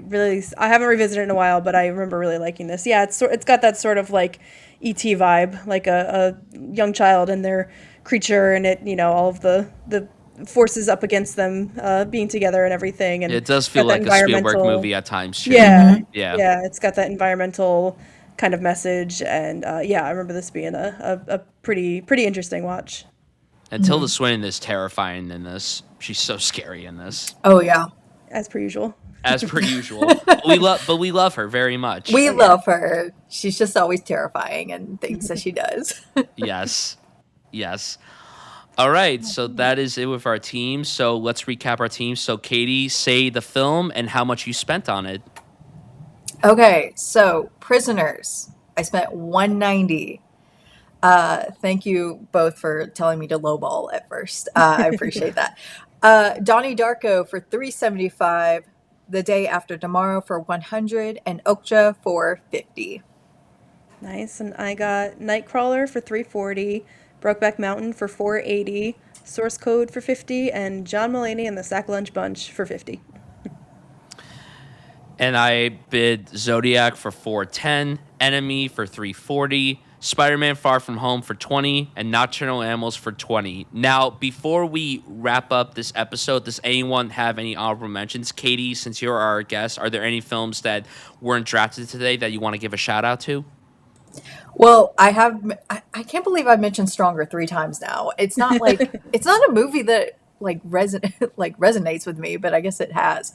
haven't revisited it in a while, but I remember really liking this. Yeah, it's got that sort of like E.T. vibe, like a young child and their creature, and it all of the forces up against them being together and everything. And It does got feel that like a Spielberg environmental- movie at times, too. Yeah, Yeah. It's got that environmental kind of message, and I remember this being a pretty interesting watch. And Tilda Swinton is terrifying in this. She's so scary in this, Oh yeah. As per usual. as per usual. But we love her very much. We love her. She's just always terrifying and things that she does. Yes. Yes. All right, so that is it with our team. So let's recap our team. So Katie, say the film and how much you spent on it. Okay, so Prisoners. I spent $190. Thank you both for telling me to lowball at first. I appreciate that. Donnie Darko for $375. The Day After Tomorrow for $100, and Okja for $50. Nice. And I got Nightcrawler for $340, Brokeback Mountain for $480, Source Code for $50, and John Mulaney and the Sack Lunch Bunch for $50. And I bid Zodiac for $410, Enemy for $340, Spider-Man Far From Home for $20, and Nocturnal Animals for $20. Now, before we wrap up this episode, does anyone have any honorable mentions? Katie, since you're our guest, are there any films that weren't drafted today that you want to give a shout out to? Well, I can't believe I mentioned Stronger 3 times now. It's not like it's not a movie that resonates with me, but I guess it has.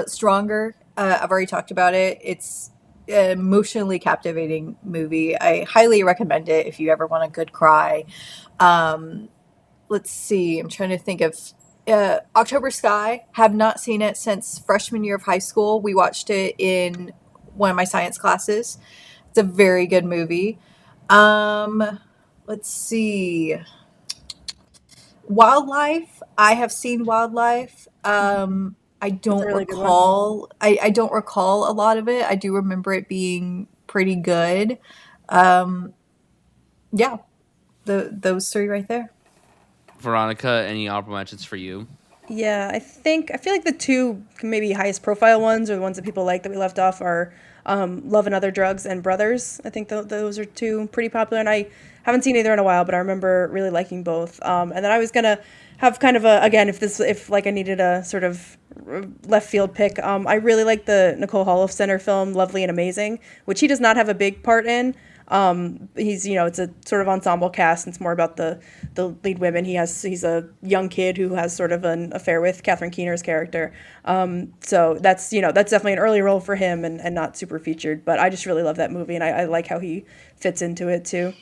Stronger, I've already talked about it. It's an emotionally captivating movie. I highly recommend it if you ever want a good cry. Let's see. I'm trying to think of October Sky. Have not seen it since freshman year of high school. We watched it in one of my science classes. It's a very good movie. Let's see. Wildlife. I have seen Wildlife. I don't a really good one. recall. I don't recall a lot of it. I do remember it being pretty good. Yeah, those three right there. Veronica, any honorable mentions for you? Yeah, I feel like the two maybe highest profile ones, or the ones that people like that we left off, are Love and Other Drugs and Brothers. I think those are two pretty popular, and I haven't seen either in a while, but I remember really liking both. And then I was gonna have kind of if I needed a sort of left field pick, I really like the Nicole Holofcener film Lovely and Amazing, which he does not have a big part in. He's, it's a sort of ensemble cast, and it's more about the lead women. He's a young kid who has sort of an affair with Catherine Keener's character. So that's definitely an early role for him, and not super featured. But I just really love that movie, and I like how he fits into it too.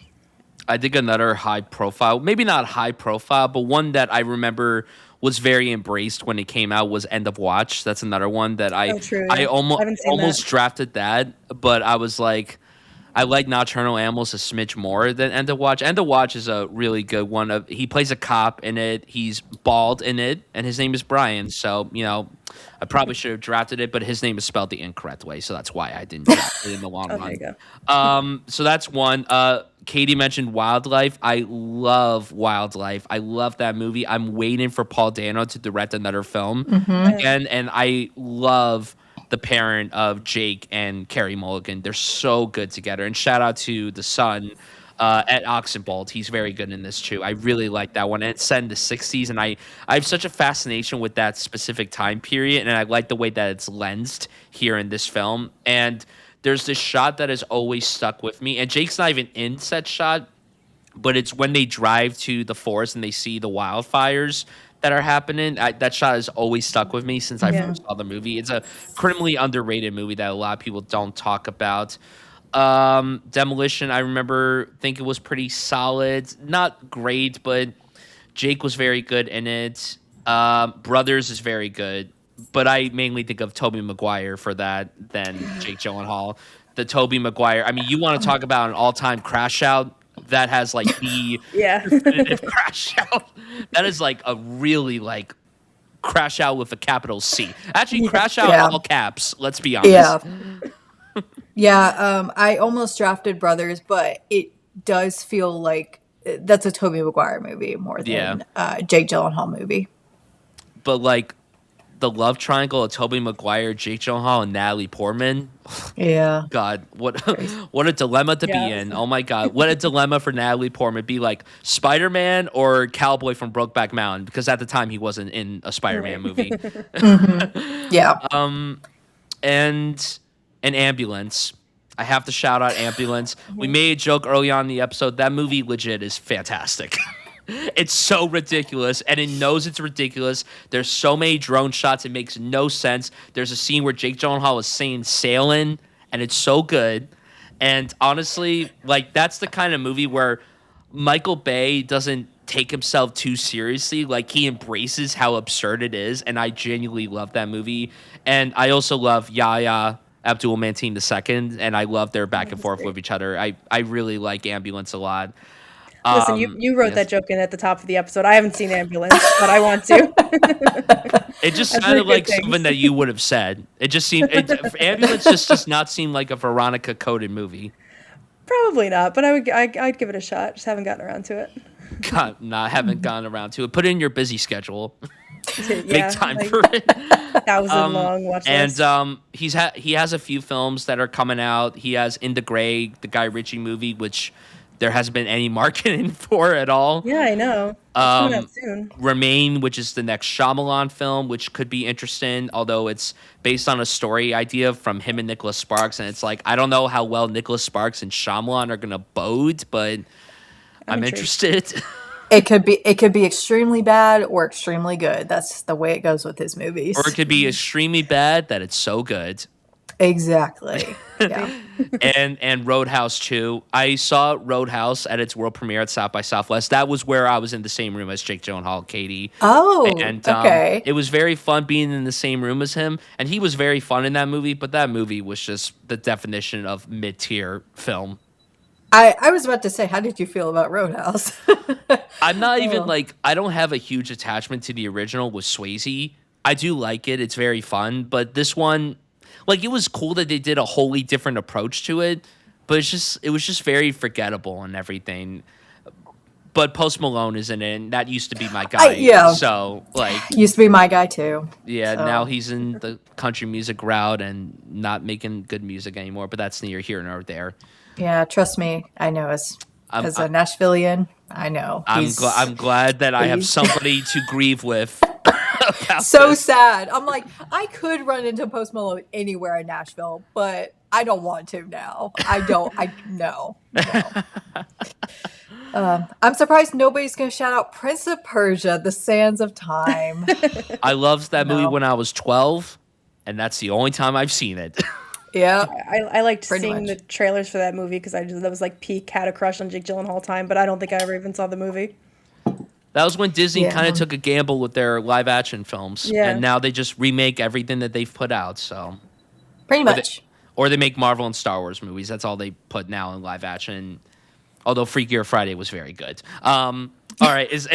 I think another high profile, maybe not high profile, but one that I remember was very embraced when it came out was End of Watch. That's another one that Oh, true. I Yeah. I haven't seen almost that. drafted that, but I was like, I like Nocturnal Animals a smidge more than End of Watch. End of Watch is a really good one. He plays a cop in it. He's bald in it, and his name is Brian. So, I probably should have drafted it, but his name is spelled the incorrect way, so that's why I didn't draft it in the long Oh, run. there you go. So that's one. Katie mentioned Wildlife. I love Wildlife. I love that movie. I'm waiting for Paul Dano to direct another film again, and I love the parent of Jake and Carrie Mulligan. They're so good together. And shout out to the son at Oxenbold. He's very good in this too. I really like that one. And it's set in the 60s, and I have such a fascination with that specific time period, and I like the way that it's lensed here in this film. And there's this shot that has always stuck with me, and Jake's not even in said shot, but it's when they drive to the forest and they see the wildfires that are happening. That shot has always stuck with me since I Yeah. first saw the movie. It's a criminally underrated movie that a lot of people don't talk about. Demolition, I remember thinking was pretty solid. Not great, but Jake was very good in it. Brothers is very good, but I mainly think of Tobey Maguire for that than Jake Gyllenhaal. The Tobey Maguire. I mean, you want to talk about an all-time crash out that has like the Yeah. definitive crash out. That is like a really like crash out with a capital C. Actually, crash out Yeah. all caps. Let's be honest. Yeah. Yeah, I almost drafted Brothers, but it does feel like that's a Tobey Maguire movie more than Jake Gyllenhaal movie. But like the love triangle of Tobey Maguire, Jake Gyllenhaal, and Natalie Portman. Yeah. God, what a dilemma to be Yeah. in. Oh my God, what a dilemma for Natalie Portman. Be like Spider-Man or Cowboy from Brokeback Mountain, because at the time he wasn't in a Spider-Man movie. Yeah. And an Ambulance. I have to shout out Ambulance. We made a joke early on in the episode. That movie legit is fantastic. It's so ridiculous, and it knows it's ridiculous. There's so many drone shots, it makes no sense. There's a scene where Jake Gyllenhaal is saying sailing, and it's so good. And honestly, like, that's the kind of movie where Michael Bay doesn't take himself too seriously. Like, he embraces how absurd it is, and I genuinely love that movie. And I also love Yahya Abdul-Mateen II, and I love their back and forth great. with each other. I really like Ambulance a lot. Listen, you wrote Yes. that joke in at the top of the episode. I haven't seen Ambulance, but I want to. It just I've heard sounded good like things. something that you would have said. It just seemed Ambulance just does not seem like a Veronica coded movie. Probably not, but I'd give it a shot. Just haven't gotten around to it. God, haven't gone around to it. Put it in your busy schedule. Yeah, Make time like for it. 1,000 long watch And list. he has a few films that are coming out. He has In the Gray, the Guy Ritchie movie, which there hasn't been any marketing for at all. Yeah, I know. It's coming out soon. Remain, which is the next Shyamalan film, which could be interesting, although it's based on a story idea from him and Nicholas Sparks, and it's like, I don't know how well Nicholas Sparks and Shyamalan are gonna bode, but I'm intrigued. interested. It could be extremely bad or extremely good. That's the way it goes with his movies. Or it could be extremely bad that it's so good. Exactly. Yeah. And Roadhouse 2. I saw Roadhouse at its world premiere at South by Southwest. That was where I was in the same room as Jake Gyllenhaal, Katie. Oh, And okay. it was very fun being in the same room as him, and he was very fun in that movie, but that movie was just the definition of mid-tier film. I was about to say, how did you feel about Roadhouse? I'm not even like, I don't have a huge attachment to the original with Swayze. I do like it. It's very fun, but this one, like, it was cool that they did a wholly different approach to it, but it was just very forgettable and everything. But Post Malone is in it, and that used to be my guy. Yeah. So, like, Used to be my guy too. yeah, So. now he's in the country music route and not making good music anymore, but that's neither here nor there. Yeah, trust me, I know. As I'm- a Nashvilleian, I know. I'm glad that I have he's- somebody to grieve with. About So this. sad. I'm like, I could run into Post Malone anywhere in Nashville, but I don't want to now. No. I'm surprised nobody's going to shout out Prince of Persia, The Sands of Time. I loved that movie No. when I was 12, and that's the only time I've seen it. Yeah. I liked Pretty seeing much. the trailers for that movie because that was like peak had a crush on Jake Gyllenhaal time, but I don't think I ever even saw the movie. That was when Disney Yeah. kind of took a gamble with their live action films, Yeah. and now they just remake everything that they've put out. So, Pretty or they, much. or they make Marvel and Star Wars movies. That's all they put now in live action. Although Freakier Friday was very good. All right, does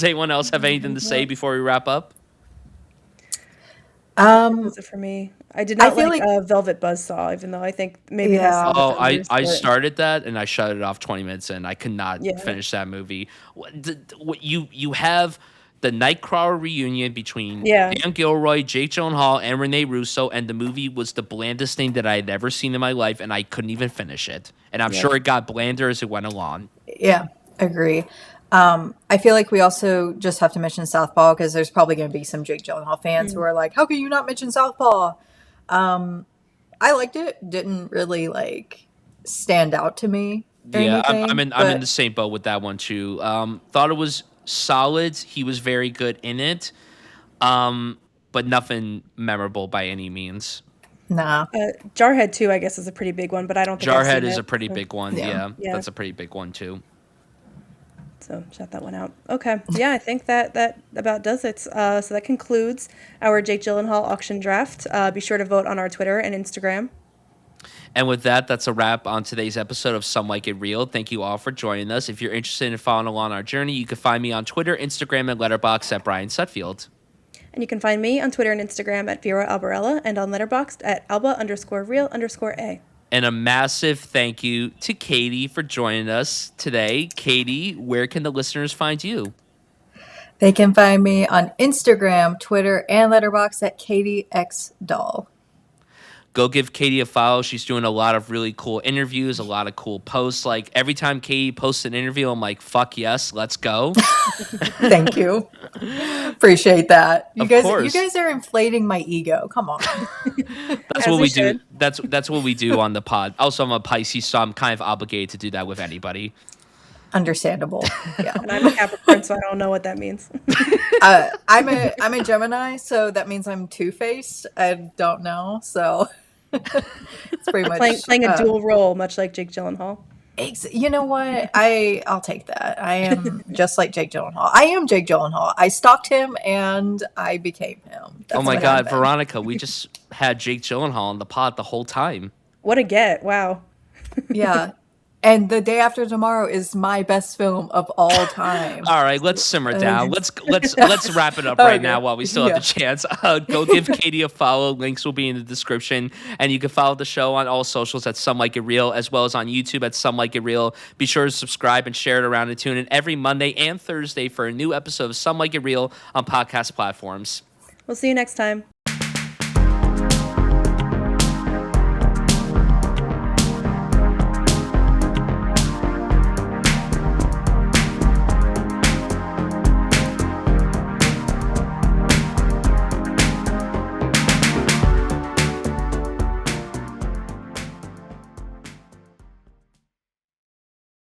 anyone else have anything to say before we wrap up? Was it for me? I did I not feel like like- Velvet Buzzsaw, even though I think maybe it has Yeah. some Oh, offenders, I but- started that and I shut it off 20 minutes in. I could not Yeah. finish that movie. You have the Nightcrawler reunion between Dan Gilroy, Jake Gyllenhaal, and Renee Russo, and the movie was the blandest thing that I had ever seen in my life, and I couldn't even finish it. And I'm sure it got blander as it went along. Yeah, agree. I feel like we also just have to mention Southpaw because there's probably going to be some Jake Gyllenhaal fans who are like, "How can you not mention Southpaw?" I liked it. Didn't really like stand out to me. Or Yeah, anything, I'm in but the same boat with that one too. Thought it was solid. He was very good in it, but nothing memorable by any means. nah. Jarhead 2, I guess, is a pretty big one, but I don't think I've Jarhead seen is it, a pretty so- big one. Yeah. Yeah, that's a pretty big one too. So shut that one out. Okay. Yeah, I think that about does it. So that concludes our Jake Gyllenhaal auction draft. Be sure to vote on our Twitter and Instagram. And with that, that's a wrap on today's episode of Some Like It Real. Thank you all for joining us. If you're interested in following along our journey, you can find me on Twitter, Instagram, and Letterboxd at Brian Sutfield. And you can find me on Twitter and Instagram at Vera Albarella and on Letterboxd at Alba_real_A. And a massive thank you to Katie for joining us today. Katie, where can the listeners find you? They can find me on Instagram, Twitter, and Letterboxd at KatieXDoll. Go give Katie a follow. She's doing a lot of really cool interviews, a lot of cool posts. Like every time Katie posts an interview, I'm like, fuck yes, let's go. Thank you. Appreciate that. You Of guys, course. you guys are inflating my ego. Come on. That's As what we we do. should. That's what we do on the pod. Also, I'm a Pisces, so I'm kind of obligated to do that with anybody. Understandable. Yeah. And I'm a Capricorn, so I don't know what that means. I'm a Gemini, so that means I'm two-faced. I don't know, so it's pretty much playing a dual role, much like Jake Gyllenhaal. You know what? I'll take that. I am just like Jake Gyllenhaal. I am Jake Gyllenhaal. I stalked him and I became him. That's Oh my what God, happened. Veronica, we just had Jake Gyllenhaal on the pod the whole time. What a get. Wow. Yeah. And The Day After Tomorrow is my best film of all time. All right, let's simmer down. Let's wrap it up right now while we still have the chance. Go give Katie a follow. Links will be in the description, and you can follow the show on all socials at Some Like It Real, as well as on YouTube at Some Like It Real. Be sure to subscribe and share it around, and tune in every Monday and Thursday for a new episode of Some Like It Real on podcast platforms. We'll see you next time.